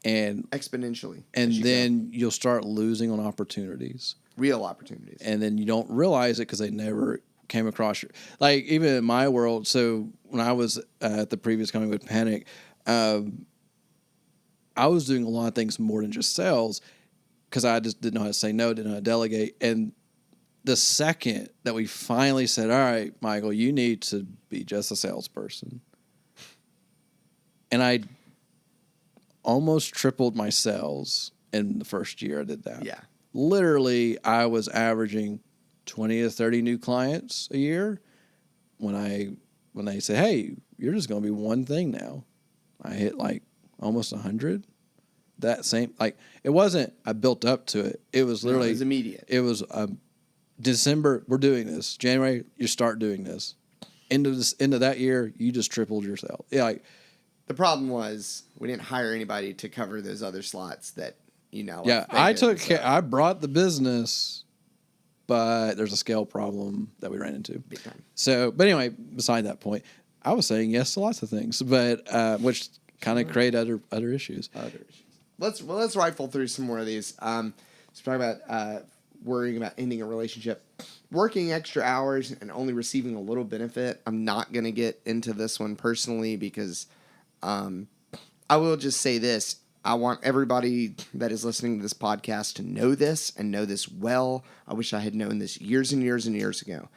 and exponentially. And then you'll start losing on opportunities. Real opportunities. And then you don't realize it because they never came across your... Like, even in my world, so when I was at the previous company with Panic, I was doing a lot of things more than just sales because I just didn't know how to say no, didn't know how to delegate. And the second that we finally said, all right, Michael, you need to be just a salesperson. And I almost tripled my sales in the first year I did that. Yeah. Literally, I was averaging 20 to 30 new clients a year. When they say, hey, you're just going to be one thing now. I hit like almost 100. That same, like, it wasn't, I built up to it. It was literally. It was immediate. It was December, we're doing this. January, you start doing this. End of that year, you just tripled your sales. Yeah, like. The problem was we didn't hire anybody to cover those other slots that, Yeah, I brought the business, but there's a scale problem that we ran into. Big time. So, but anyway, beside that point, I was saying yes to lots of things, but which kind of create other issues. Let's rifle through some more of these. Let's talk about worrying about ending a relationship. Working extra hours and only receiving a little benefit. I'm not going to get into this one personally because I will just say this. I want everybody that is listening to this podcast to know this and know this well. I wish I had known this years and years and years ago.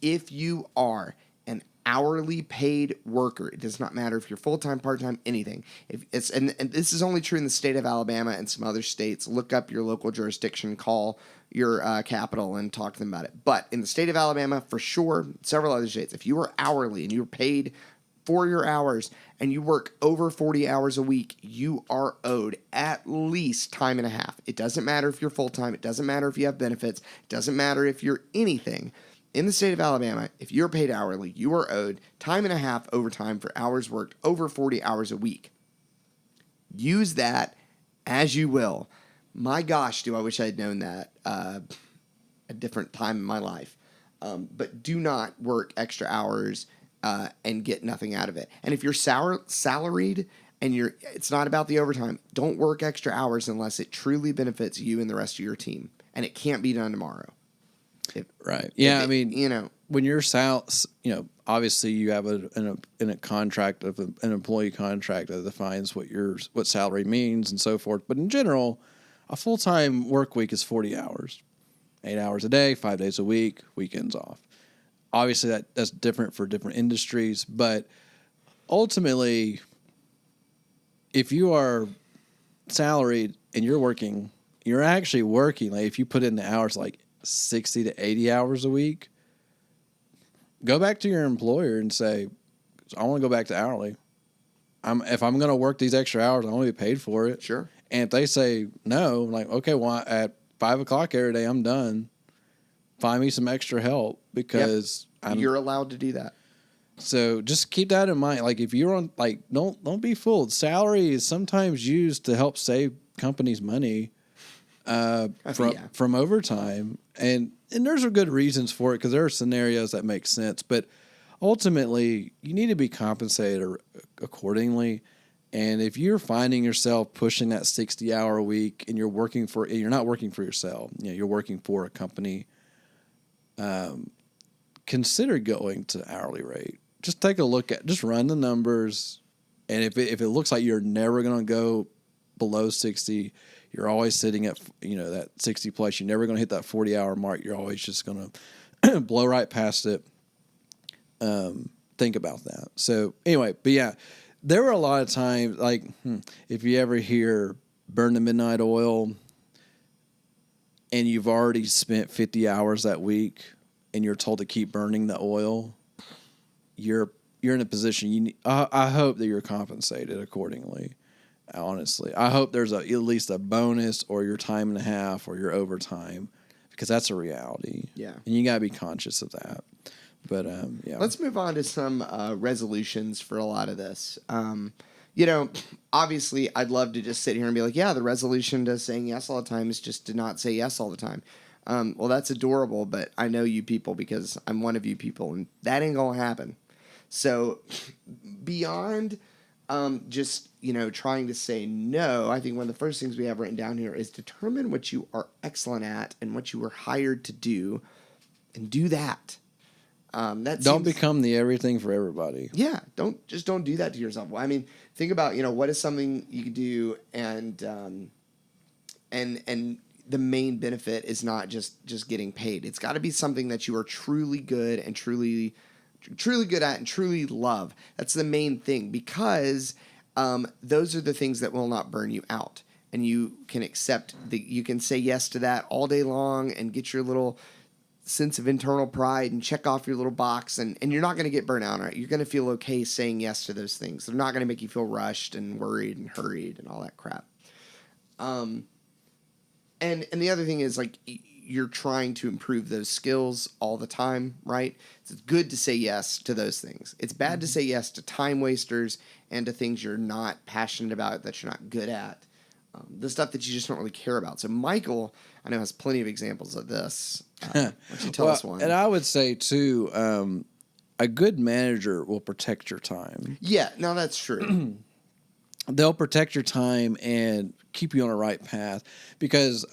If you are an hourly paid worker, it does not matter if you're full-time, part-time, anything. If it's and this is only true in the state of Alabama and some other states. Look up your local jurisdiction, call your capital and talk to them about it. But in the state of Alabama, for sure, several other states, if you are hourly and you're paid for your hours and you work over 40 hours a week, you are owed at least time and a half. It doesn't matter if you're full-time. It doesn't matter if you have benefits. It doesn't matter if you're anything. In the state of Alabama, if you're paid hourly, you are owed time and a half overtime for hours worked over 40 hours a week. Use that as you will. My gosh, do I wish I had known that a different time in my life. But do not work extra hours and get nothing out of it. And if you're salaried and it's not about the overtime, don't work extra hours unless it truly benefits you and the rest of your team. And it can't be done tomorrow. Right. Yeah. I mean, you know, when you're obviously you have a contract of an employee contract that defines what salary means and so forth. But in general, a full-time work week is 40 hours, 8 hours a day, 5 days a week, weekends off. Obviously that's different for different industries, but ultimately, if you are salaried and you're actually working, like if you put in the hours like 60 to 80 hours a week, go back to your employer and say, I want to go back to hourly. If I'm going to work these extra hours, I want to be paid for it. Sure. And if they say no, like, okay, well, at 5 o'clock every day, I'm done. Find me some extra help because you're allowed to do that. So just keep that in mind. Like if you're on, like, don't be fooled. Salary is sometimes used to help save companies money from overtime, and there's good reasons for it because there are scenarios that make sense. But ultimately, you need to be compensated accordingly. And if you're finding yourself pushing that 60-hour a week, and you're not working for yourself, you're working for a company, consider going to hourly rate. Just take a look just run the numbers, and if it looks like you're never going to go below 60, you're always sitting at that 60 plus. You're never going to hit that 40-hour mark. You're always just going to blow right past it. Think about that. So anyway, but yeah, there were a lot of times like if you ever hear burn the midnight oil, and you've already spent 50 hours that week, and you're told to keep burning the oil, you're in a position I hope that you're compensated accordingly. Honestly, I hope there's at least a bonus or your time and a half or your overtime, because that's a reality. Yeah, and you gotta be conscious of that. But yeah, let's move on to some resolutions for a lot of this. Obviously, I'd love to just sit here and be like, yeah, the resolution to saying yes all the time is just to not say yes all the time. Well, that's adorable, but I know you people because I'm one of you people, and that ain't gonna happen. So beyond just trying to say no, I think one of the first things we have written down here is determine what you are excellent at and what you were hired to do, and do that. Don't become the everything for everybody. Yeah, don't do that to yourself. Well, I mean, think about what is something you can do, and the main benefit is not just getting paid. It's got to be something that you are truly good and truly good at and truly love. That's the main thing, because those are the things that will not burn you out, and you can you can say yes to that all day long and get your little sense of internal pride and check off your little box, and you're not going to get burnt out. Right? You're going to feel okay saying yes to those things. They're not going to make you feel rushed and worried and hurried and all that crap. And the other thing is, like, you're trying to improve those skills all the time, right? It's good to say yes to those things. It's bad to say yes to time wasters and to things you're not passionate about, that you're not good at, the stuff that you just don't really care about. So Michael, I know, has plenty of examples of this. Why don't you tell us one? And I would say, too, a good manager will protect your time. Yeah, no, that's true. They'll protect your time and keep you on a right path, because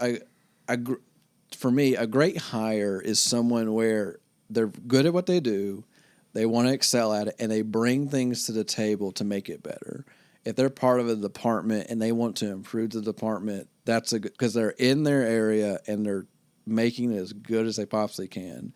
for me, a great hire is someone where they're good at what they do, they want to excel at it, and they bring things to the table to make it better. If they're part of a department and they want to improve the department, that's because they're in their area and they're making it as good as they possibly can.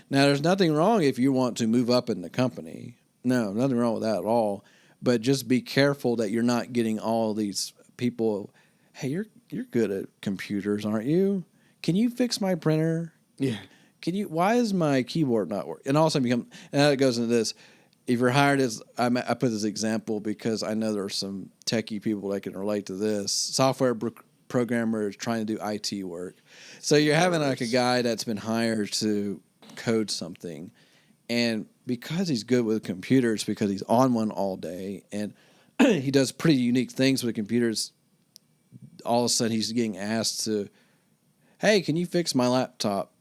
Now, there's nothing wrong if you want to move up in the company. No, nothing wrong with that at all. But just be careful that you're not getting all these people, hey, you're good at computers, aren't you? Can you fix my printer? Yeah. Why is my keyboard not working? And all of a sudden and it goes into this. If you're hired as, I put this example because I know there are some techie people that can relate to this. Software programmers trying to do IT work. So you're having like a guy that's been hired to code something. And because he's good with computers, because he's on one all day, and he does pretty unique things with computers, all of a sudden he's getting asked to, hey, can you fix my laptop?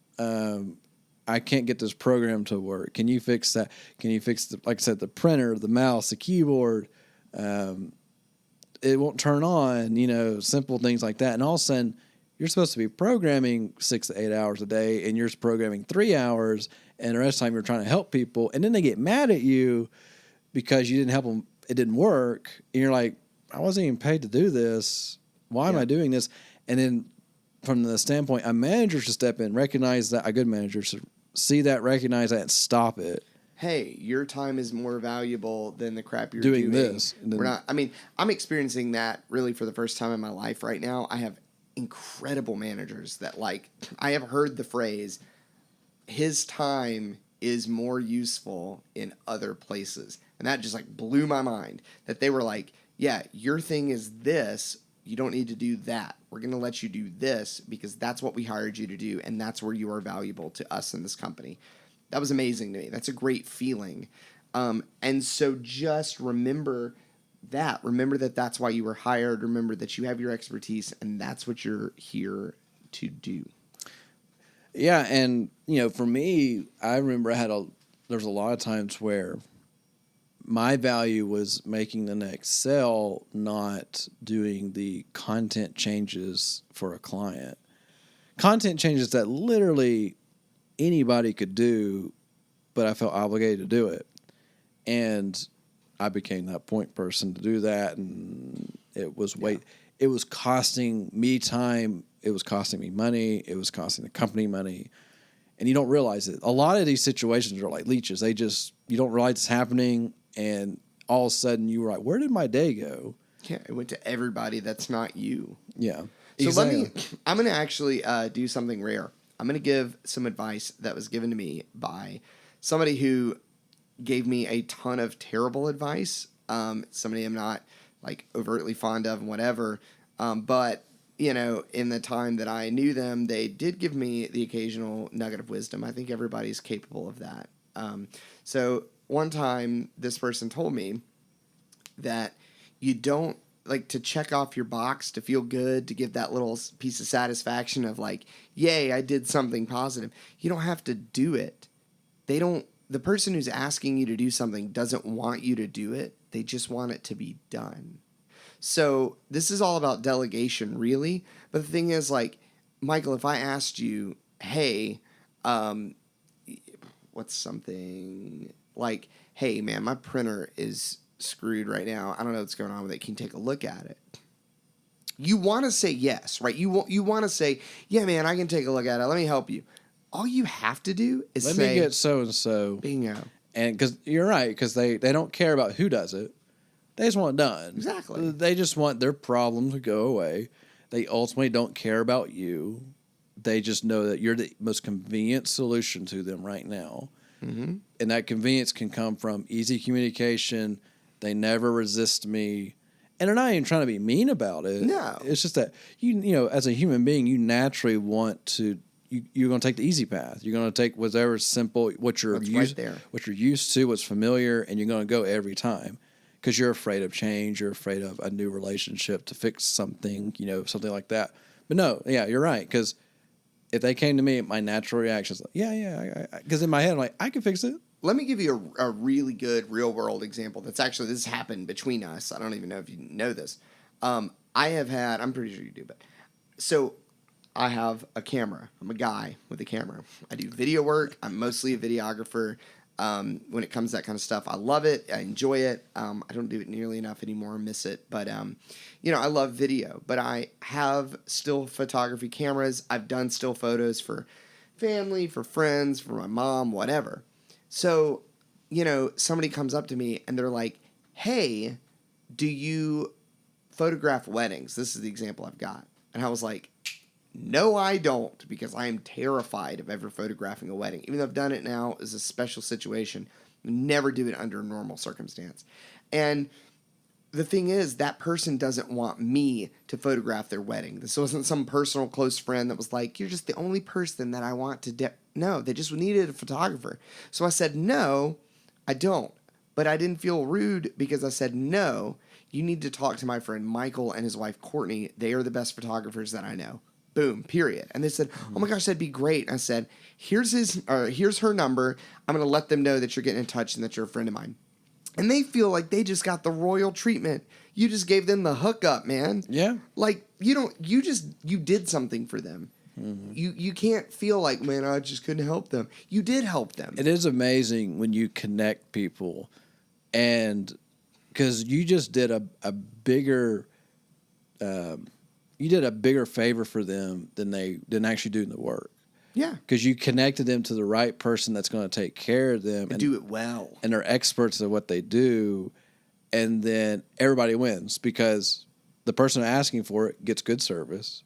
I can't get this program to work. Can you fix that? Can you fix like I said, the printer, the mouse, the keyboard? It won't turn on, simple things like that. And all of a sudden, you're supposed to be programming 6 to 8 hours a day, and you're programming 3 hours, and the rest of the time you're trying to help people. And then they get mad at you because you didn't help them. It didn't work. And you're like, I wasn't even paid to do this. Why am I doing this? And then from the standpoint, a manager should step in, recognize that, a good manager should see that, recognize that, and stop it. Hey, your time is more valuable than the crap you're doing this. We're not. I mean, I'm experiencing that really for the first time in my life right now. I have incredible managers that, like, I have heard the phrase, his time is more useful in other places. And that just like blew my mind, that they were like, yeah, your thing is this. You don't need to do that. We're going to let you do this because that's what we hired you to do. And that's where you are valuable to us in this company. That was amazing to me. That's a great feeling. And so just remember that. Remember that that's why you were hired. Remember that you have your expertise and that's what you're here to do. Yeah. And, for me, I remember there's a lot of times where my value was making the next sale, not doing the content changes for a client. Content changes that literally anybody could do, but I felt obligated to do it. And I became that point person to do that. And it was it was costing me time. It was costing me money. It was costing the company money. And you don't realize it. A lot of these situations are like leeches. You don't realize it's happening. And all of a sudden you were like, where did my day go? Yeah, it went to everybody that's not you. Yeah. So I'm going to actually do something rare. I'm going to give some advice that was given to me by somebody who gave me a ton of terrible advice. Somebody I'm not like overtly fond of and whatever. But, in the time that I knew them, they did give me the occasional nugget of wisdom. I think everybody's capable of that. So one time this person told me that you don't like to check off your box to feel good, to give that little piece of satisfaction of like, yay, I did something positive. You don't have to do it. The person who's asking you to do something doesn't want you to do it. They just want it to be done. So this is all about delegation, really. But the thing is, like, Michael, if I asked you, hey, what's something like, hey, man, my printer is screwed right now. I don't know what's going on with it. Can you take a look at it? You want to say yes, right? You want to say, yeah, man, I can take a look at it. Let me help you. All you have to do is Let me get so-and-so. Bingo. And because you're right, because they don't care about who does it. They just want it done. Exactly. They just want their problem to go away. They ultimately don't care about you. They just know that you're the most convenient solution to them right now. Mm-hmm. And that convenience can come from easy communication. They never resist me. And they're not even trying to be mean about it. No. It's just that, as a human being, you naturally want to, you're going to take the easy path. You're going to take whatever's simple, what you're used to, what's familiar, and you're going to go every time. Because you're afraid of change. You're afraid of a new relationship to fix something, something like that. But no, yeah, you're right. Because if they came to me, my natural reaction is like, yeah. Because in my head, I'm like, I can fix it. Let me give you a really good real world example. This has happened between us. I don't even know if you know this. I'm pretty sure you do, but so I have a camera. I'm a guy with a camera. I do video work. I'm mostly a videographer. When it comes to that kind of stuff, I love it. I enjoy it. I don't do it nearly enough anymore. I miss it. But, I love video. But I have still photography cameras. I've done still photos for family, for friends, for my mom, whatever. So, somebody comes up to me and they're like, hey, do you photograph weddings? This is the example I've got. And I was like, no, I don't, because I am terrified of ever photographing a wedding. Even though I've done it now as a special situation, never do it under a normal circumstance. And the thing is, that person doesn't want me to photograph their wedding. This wasn't some personal close friend that was like, you're just the only person that I want to No, they just needed a photographer. So I said, no, I don't. But I didn't feel rude because I said, no, you need to talk to my friend Michael and his wife Courtney. They are the best photographers that I know. Boom, period. And they said, oh my gosh, that'd be great. And I said, here's her number. I'm going to let them know that you're getting in touch and that you're a friend of mine. And they feel like they just got the royal treatment. You just gave them the hookup, man. Yeah. Like, you did something for them. Mm-hmm. You can't feel like, man, I just couldn't help them. You did help them. It is amazing when you connect people, and because you just did a bigger, you did a bigger favor for them than they didn't actually do in the work. Yeah. Because you connected them to the right person that's going to take care of them. And do it well. And they're experts at what they do. And then everybody wins because the person asking for it gets good service.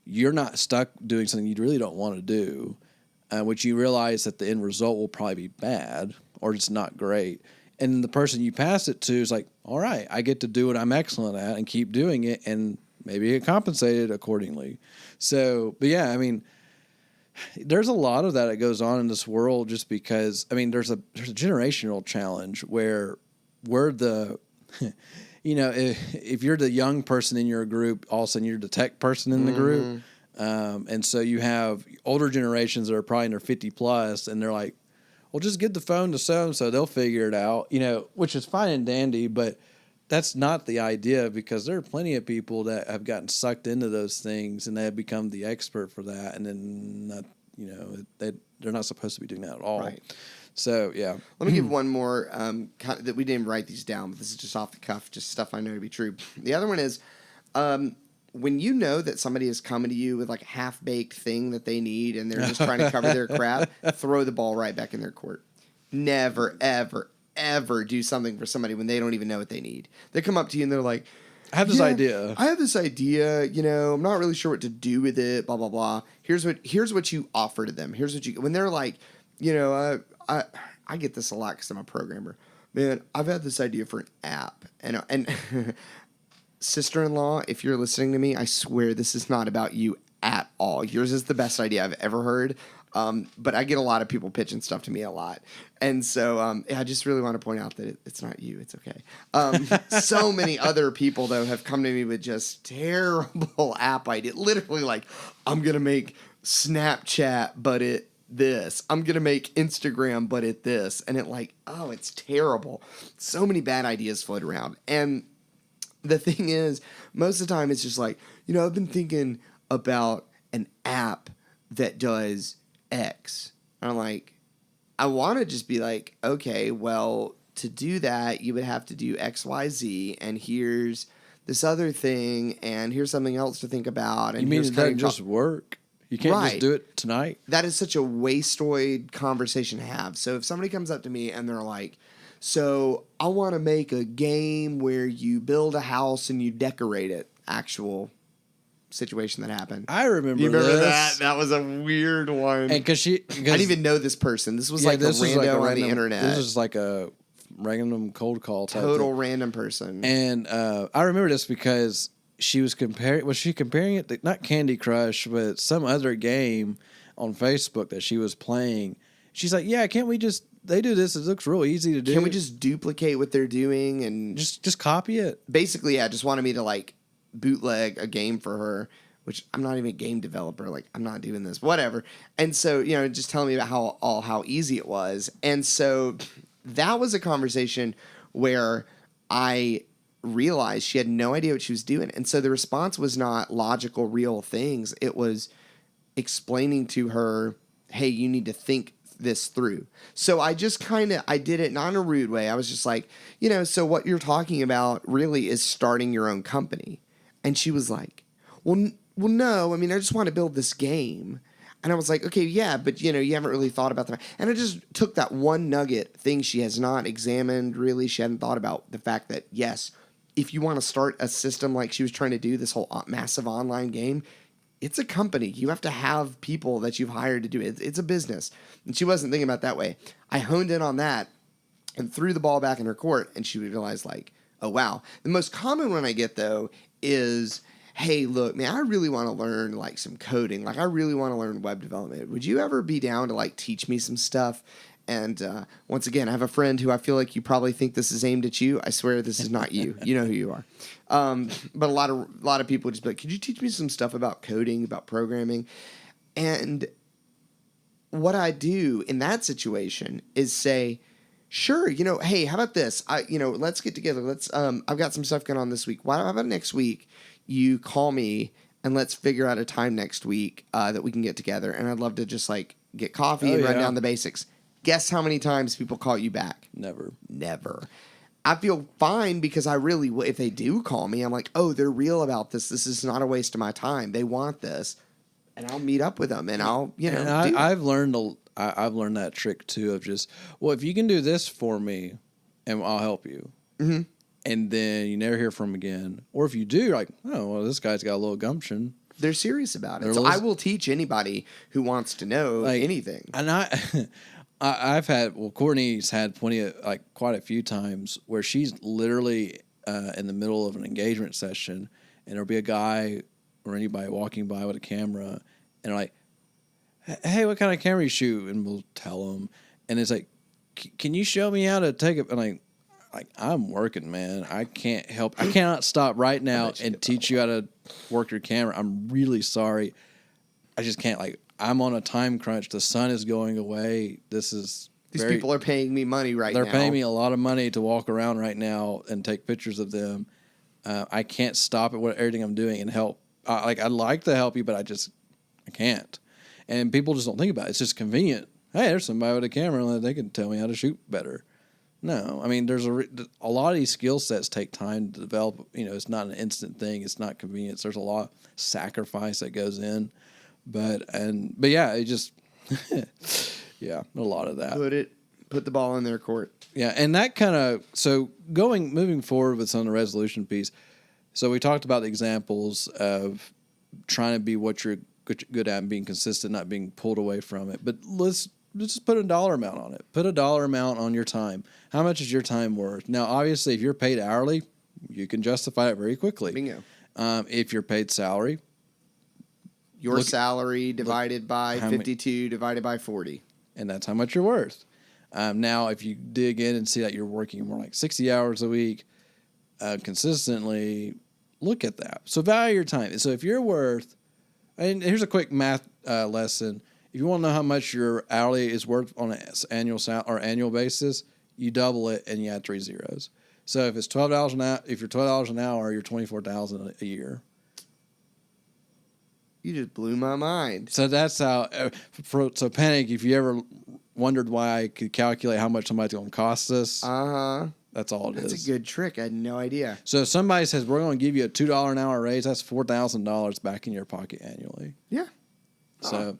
You're not stuck doing something you really don't want to do, which you realize that the end result will probably be bad or just not great. And then the person you pass it to is like, all right, I get to do what I'm excellent at and keep doing it and maybe get compensated accordingly. So, but yeah, I mean, there's a lot of that goes on in this world just because, I mean, there's a generational challenge where we're the, you know, if you're the young person in your group, all of a sudden you're the tech person in the group. And so you have older generations that are probably in their 50 plus and they're like, well, just get the phone to so-and-so, they'll figure it out, you know, which is fine and dandy, but that's not the idea because there are plenty of people that have gotten sucked into those things and they have become the expert for that. And then, not, you know, they're not supposed to be doing that at all. Right. So, yeah. Let me give one more that we didn't write these down, but this is just off the cuff, just stuff I know to be true. The other one is when you know that somebody is coming to you with like a half-baked thing that they need and they're just trying to cover their crap, throw the ball right back in their court. Never, ever, ever do something for somebody when they don't even know what they need. They come up to you and they're like, I have this idea. I have this idea, you know, I'm not really sure what to do with it, blah, blah, blah. Here's what you offer to them. Here's what you, when they're like, you know, I get this a lot because I'm a programmer. Man, I've had this idea for an app. And sister-in-law, if you're listening to me, I swear this is not about you at all. Yours is the best idea I've ever heard. But I get a lot of people pitching stuff to me a lot. And so I just really want to point out that it's not you. It's okay. So many other people, though, have come to me with just terrible app ideas. Literally like, I'm going to make Snapchat, but it this. I'm going to make Instagram, but it this. And it like, oh, it's terrible. So many bad ideas float around. And the thing is, most of the time it's just like, you know, I've been thinking about an app that does X. And I'm like, I want to just be like, okay, well, to do that, you would have to do X, Y, Z, and here's this other thing, and here's something else to think about. And you mean it doesn't just work? You can't just do it tonight? That is such a wastoid conversation to have. So if somebody comes up to me and they're like, so I want to make a game where you build a house and you decorate it, actual situation that happened. I remember. You remember this. that? That was a weird one. And because I didn't even know this person. This was like a rando on the internet. This was like a random cold call type total thing. Random person. And I remember this because she was comparing. Was she comparing it to not Candy Crush, but some other game on Facebook that she was playing? She's like, "Yeah, can't we just? They do this. It looks real easy to do. Can we just duplicate what they're doing and just copy it?" Basically, yeah. Just wanted me to like bootleg a game for her, which I'm not even a game developer. Like, I'm not doing this, whatever. And so, you know, just telling me about how easy it was. And so that was a conversation where I realized she had no idea what she was doing. And so the response was not logical, real things. It was explaining to her, hey, you need to think this through. So I just I did it not in a rude way. I was just like, you know, so what you're talking about really is starting your own company. And she was like, well, no, I mean, I just want to build this game. And I was like, okay, yeah, but, you know, you haven't really thought about that. And I just took that one nugget thing she has not examined, really. She hadn't thought about the fact that, yes, if you want to start a system like she was trying to do, this whole massive online game, it's a company. You have to have people that you've hired to do it. It's a business. And she wasn't thinking about it that way. I honed in on that and threw the ball back in her court, and she realized, like, oh, wow. The most common one I get, though, is, hey, look, man, I really want to learn, like, some coding. Like, I really want to learn web development. Would you ever be down to, like, teach me some stuff? And once again, I have a friend who I feel like you probably think this is aimed at you. I swear this is not you. You know who you are. But a lot of people just be like, could you teach me some stuff about coding, about programming? And what I do in that situation is say, sure, hey, how about this? Let's get together. I've got some stuff going on this week. How about next week you call me and let's figure out a time next week that we can get together. And I'd love to just like get coffee and run down the basics. Guess how many times people call you back? Never. I feel fine because I really, if they do call me, I'm like, oh, they're real about this. This is not a waste of my time. They want this. And I'll meet up with them and I'll, And I've learned that trick too of just, well, if you can do this for me and I'll help you. Mm-hmm. And then you never hear from them again. Or if you do, you're like, oh, well, this guy's got a little gumption. They're serious about it. So I will teach anybody who wants to know anything. And I've had, Courtney's had quite a few times where she's literally in the middle of an engagement session and there'll be a guy or anybody walking by with a camera and like, hey, what kind of camera you shoot? And we'll tell them. And it's like, can you show me how to take it? And like I'm working, man. I can't help. I cannot stop right now and teach you how to work your camera. I'm really sorry. I just can't. I'm on a time crunch. The sun is going away. These people are paying me money right now. They're paying me a lot of money to walk around right now and take pictures of them. I can't stop at everything I'm doing and help. I'd like to help you, but I can't. And people just don't think about it. It's just convenient. Hey, there's somebody with a camera that they can tell me how to shoot better. No, I mean, there's a lot of these skill sets take time to develop. It's not an instant thing. It's not convenience. There's a lot of sacrifice that goes in, but yeah, it just yeah, a lot of that. Put the ball in their court. Yeah, and that kind of moving forward with some of the resolution piece. So we talked about the examples of trying to be what you're good at and being consistent, not being pulled away from it. But let's just put a dollar amount on it. Put a dollar amount on your time. How much is your time worth? Now, obviously, if you're paid hourly, you can justify it very quickly. Bingo. If you're paid salary, your salary divided by 52 divided by 40. And that's how much you're worth. Now, if you dig in and see that you're working more like 60 hours a week consistently, look at that. So value your time. So if you're worth, and here's a quick math lesson. If you want to know how much your hourly is worth on an annual basis, you double it and you add 3 zeros. So if it's $12 an hour, if you're $12 an hour, you're $24,000 a year. You just blew my mind. So that's how. So Panic, if you ever wondered why I could calculate how much somebody's going to cost us, that's all it is. That's a good trick. I had no idea. So if somebody says we're going to give you a $2 an hour raise, that's $4,000 back in your pocket annually. Yeah. So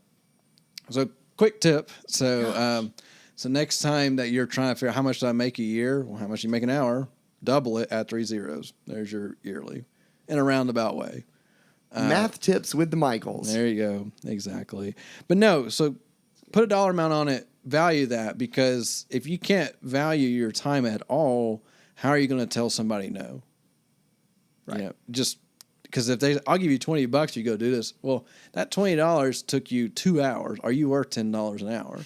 quick tip. So next time that you're trying to figure out how much do I make a year, well, how much do you make an hour, double it, add 3 zeros. There's your yearly in a roundabout way. Math tips with the Michaels. There you go. Exactly. But no, so put a dollar amount on it, value that, because if you can't value your time at all, how are you going to tell somebody no? Right. Just because I'll give you $20, you go do this. Well, that $20 took you 2 hours. Are you worth $10 an hour?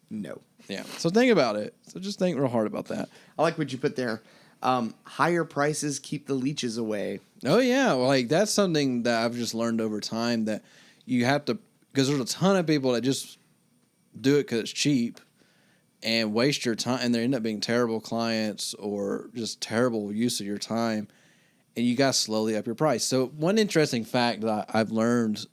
No. Yeah. So think about it. So just think real hard about that. I like what you put there. Higher prices keep the leeches away. Oh, yeah. Well, that's something that I've just learned over time that you have to, because there's a ton of people that just do it because it's cheap and waste your time, and they end up being terrible clients or just terrible use of your time, and you got to slowly up your price. So one interesting fact that I've learned,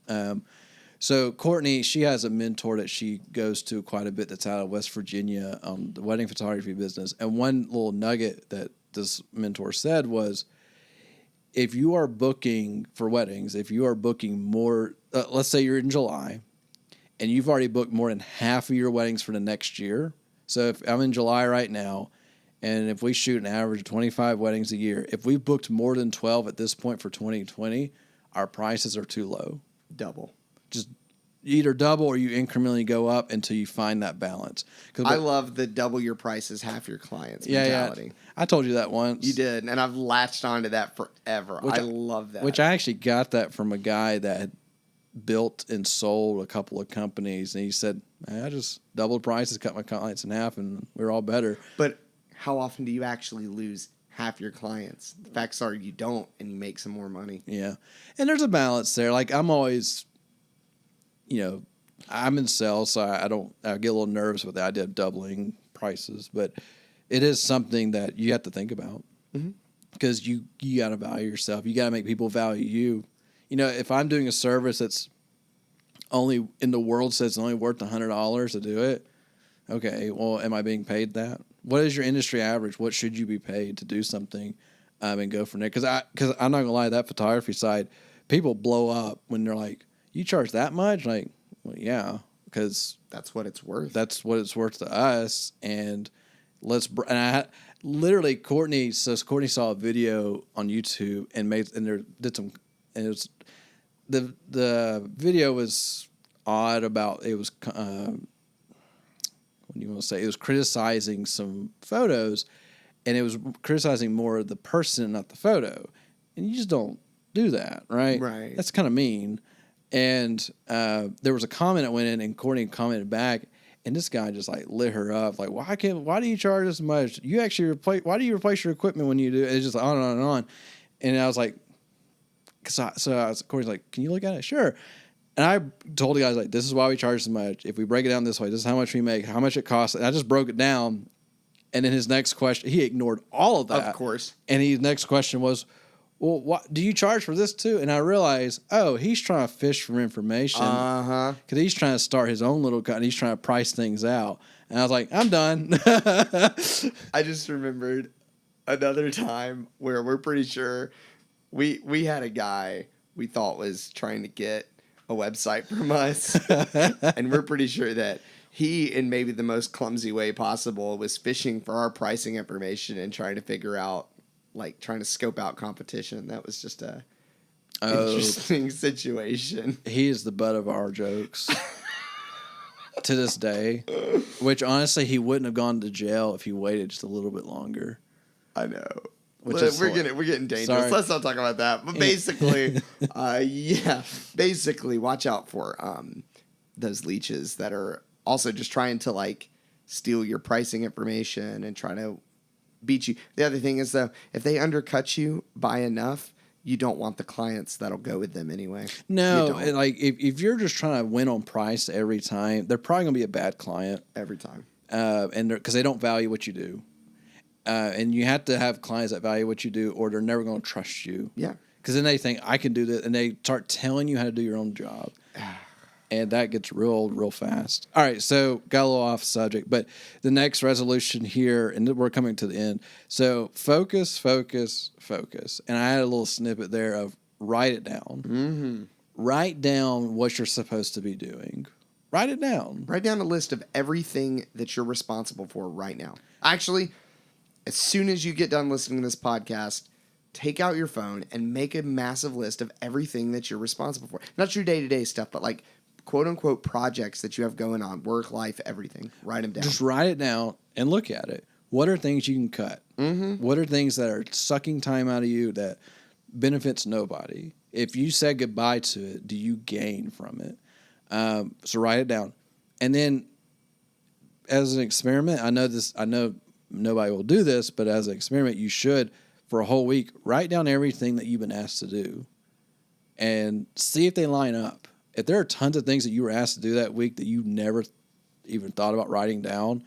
so Courtney, she has a mentor that she goes to quite a bit that's out of West Virginia on the wedding photography business, and one little nugget that this mentor said was, if you are booking for weddings, if you are booking more, let's say you're in July, and you've already booked more than half of your weddings for the next year. So if I'm in July right now, and if we shoot an average of 25 weddings a year, if we've booked more than 12 at this point for 2020, our prices are too low. Double. Just either double or you incrementally go up until you find that balance. I love the double your prices, half your clients mentality. Yeah. I told you that once. You did, and I've latched onto that forever. I love that. Which I actually got that from a guy that built and sold a couple of companies, and he said, I just doubled prices, cut my clients in half, and we're all better. But how often do you actually lose half your clients? The facts are you don't, and you make some more money. Yeah. And there's a balance there. Like, I'm always, I'm in sales, so I get a little nervous with the idea of doubling prices, but it is something that you have to think about because you got to value yourself. You got to make people value you. If I'm doing a service that's only in the world says it's only worth $100 to do it, okay, well, am I being paid that? What is your industry average? What should you be paid to do something and go from there? Because I'm not going to lie, that photography side, people blow up when they're like, you charge that much? Like, well, yeah, because that's what it's worth. That's what it's worth to us. And literally Courtney saw a video on YouTube and it was the video was odd about, it was what do you want to say? It was criticizing some photos, and it was criticizing more of the person, not the photo. And you just don't do that, right? Right. That's kind of mean. And there was a comment that went in, and Courtney commented back, and this guy just like lit her up, like, why do you charge this much? You actually why do you replace your equipment when you do? It's just on and on and on. And I was like, Courtney's like, can you look at it? Sure. And I told the guys, like, this is why we charge so much. If we break it down this way, this is how much we make, how much it costs. And I just broke it down. And then his next question, he ignored all of that. Of course. And his next question was, well, what do you charge for this too? And I realized, he's trying to fish for information. Because he's trying to start his own little company. He's trying to price things out. And I was like, I'm done. I just remembered another time where we're pretty sure we had a guy we thought was trying to get a website from us. And we're pretty sure that he, in maybe the most clumsy way possible, was fishing for our pricing information and trying to figure out, like, trying to scope out competition. That was just a interesting situation. He is the butt of our jokes to this day, which honestly, he wouldn't have gone to jail if he waited just a little bit longer. I know. We're getting dangerous. Sorry. Let's not talk about that. But basically, basically, watch out for those leeches that are also just trying to, like, steal your pricing information and try to beat you. The other thing is, though, if they undercut you by enough, you don't want the clients that'll go with them anyway. No, like if you're just trying to win on price every time, they're probably gonna be a bad client every time. And because they don't value what you do. And you have to have clients that value what you do, or they're never going to trust you. Yeah. Because then they think, I can do this, and they start telling you how to do your own job. And that gets real fast. All right, so got a little off subject, but the next resolution here, and we're coming to the end. So focus. And I had a little snippet there of write it down. Mm-hmm. Write down what you're supposed to be doing. Write it down. Write down a list of everything that you're responsible for right now. Actually, as soon as you get done listening to this podcast, take out your phone and make a massive list of everything that you're responsible for. Not your day-to-day stuff, but like quote-unquote projects that you have going on, work, life, everything. Write them down. Just write it down and look at it. What are things you can cut? Mm-hmm. What are things that are sucking time out of you that benefits nobody? If you said goodbye to it, do you gain from it? So write it down. And then as an experiment, I know nobody will do this, but as an experiment, you should, for a whole week, write down everything that you've been asked to do and see if they line up. If there are tons of things that you were asked to do that week that you never even thought about writing down,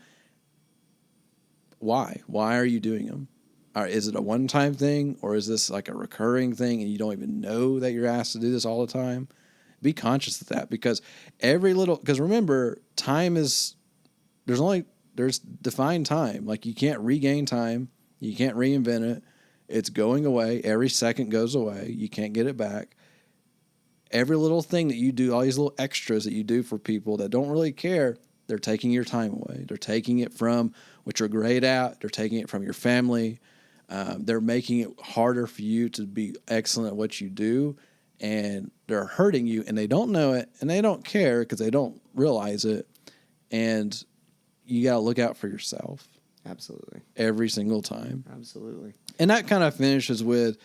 why? Why are you doing them? Is it a one-time thing, or is this like a recurring thing and you don't even know that you're asked to do this all the time? Be conscious of that, because because remember, time is, there's defined time. Like, you can't regain time. You can't reinvent it. It's going away. Every second goes away. You can't get it back. Every little thing that you do, all these little extras that you do for people that don't really care, they're taking your time away. They're taking it from what you're great at. They're taking it from your family. They're making it harder for you to be excellent at what you do, and they're hurting you, and they don't know it, and they don't care because they don't realize it. And you got to look out for yourself. Absolutely. Every single time. Absolutely. And that kind of finishes with,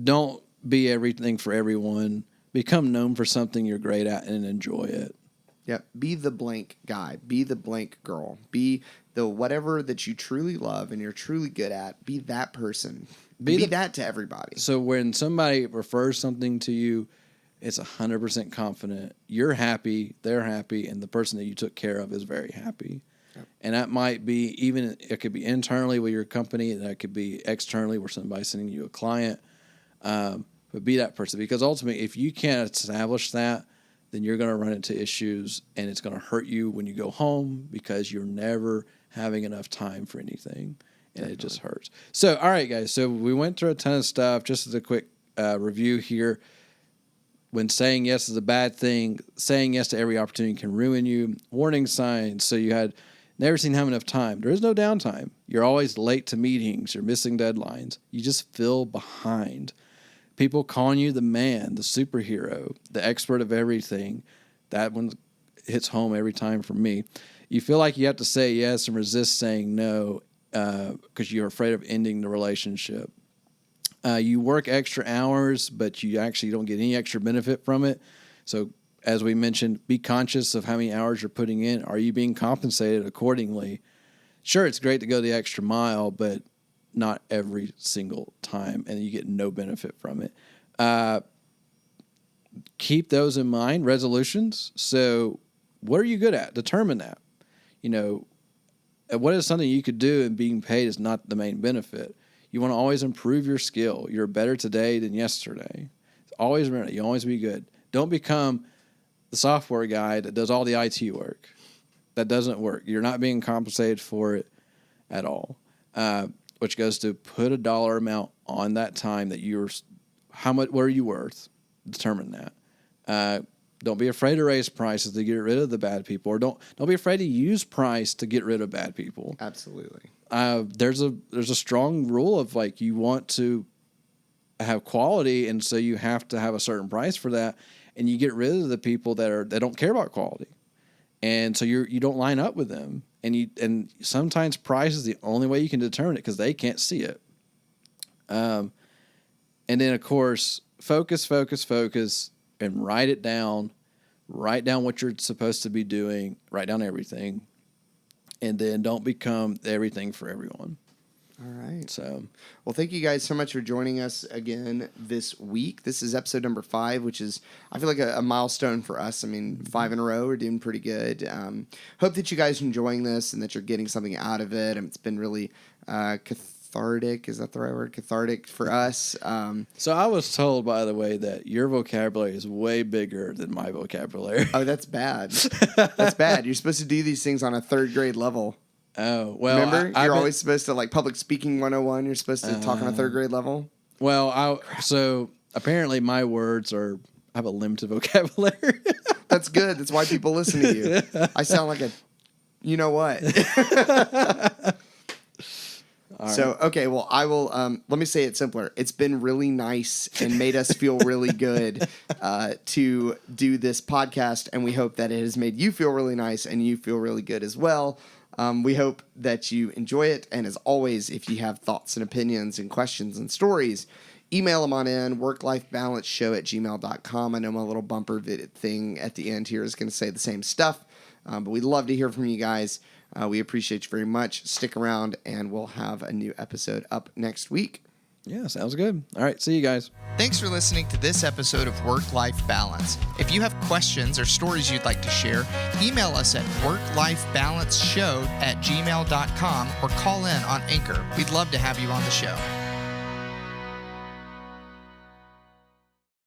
don't be everything for everyone. become known for something you're great at and enjoy it. Yep. Be the blank guy. Be the blank girl. Be the whatever that you truly love and you're truly good at. Be that person. Be that to everybody. So when somebody refers something to you, it's 100% confident. You're happy, they're happy, and the person that you took care of is very happy. Yep. And that might be it could be internally with your company, and that could be externally where somebody's sending you a client. But be that person, because ultimately, if you can't establish that, then you're going to run into issues, and it's going to hurt you when you go home because you're never having enough time for anything, and Definitely. It just hurts. So, all right, guys. So we went through a ton of stuff. Just as a quick review here. When saying yes is a bad thing, saying yes to every opportunity can ruin you. Warning signs. So you had never seen have enough time. There is no downtime. You're always late to meetings. You're missing deadlines. You just feel behind. People calling you the man, the superhero, the expert of everything. That one hits home every time for me. You feel like you have to say yes and resist saying no because you're afraid of ending the relationship. You work extra hours, but you actually don't get any extra benefit from it. So, as we mentioned, be conscious of how many hours you're putting in. Are you being compensated accordingly? Sure, it's great to go the extra mile, but not every single time, and you get no benefit from it. Keep those in mind, resolutions. So, what are you good at? Determine that. What is something you could do, and being paid is not the main benefit. You want to always improve your skill. You're better today than yesterday. Always remember that. You always be good. Don't become the software guy that does all the IT work. That doesn't work. You're not being compensated for it at all. Which goes to put a dollar amount on that time that what are you worth? Determine that. Don't be afraid to raise prices to get rid of the bad people, or don't be afraid to use price to get rid of bad people. Absolutely. There's a strong rule of you want to have quality, and so you have to have a certain price for that, and you get rid of the people that don't care about quality, and so you don't line up with them, and sometimes price is the only way you can determine it because they can't see it. And then of course focus, and write it down. Write down what you're supposed to be doing. Write down everything. And then don't become everything for everyone. All right. So, well, thank you guys so much for joining us again this week. This is episode number 5, which is, I feel like a milestone for us. I mean, 5 in a row, we're doing pretty good. Hope that you guys are enjoying this and that you're getting something out of it. It's been really cathartic. Is that the right word? Cathartic for us. So I was told, by the way, that your vocabulary is way bigger than my vocabulary. Oh, that's bad. That's bad. You're supposed to do these things on a 3rd grade level. Oh, well. Remember? You're always supposed to, public speaking 101, you're supposed to talk on a 3rd grade level? Well, so apparently my words I have a limited vocabulary. That's good. That's why people listen to you. I sound like you know what? So, okay, well, I will, let me say it simpler. It's been really nice and made us feel really good to do this podcast, and we hope that it has made you feel really nice and you feel really good as well. We hope that you enjoy it, and as always, if you have thoughts and opinions and questions and stories, email them on in, worklifebalanceshow@gmail.com. I know my little bumper thing at the end here is going to say the same stuff, but we'd love to hear from you guys. We appreciate you very much. Stick around, and we'll have a new episode up next week. Yeah, sounds good. All right, see you guys. Thanks for listening to this episode of Work-Life Balance. If you have questions or stories you'd like to share, email us at worklifebalanceshow@gmail.com or call in on Anchor. We'd love to have you on the show.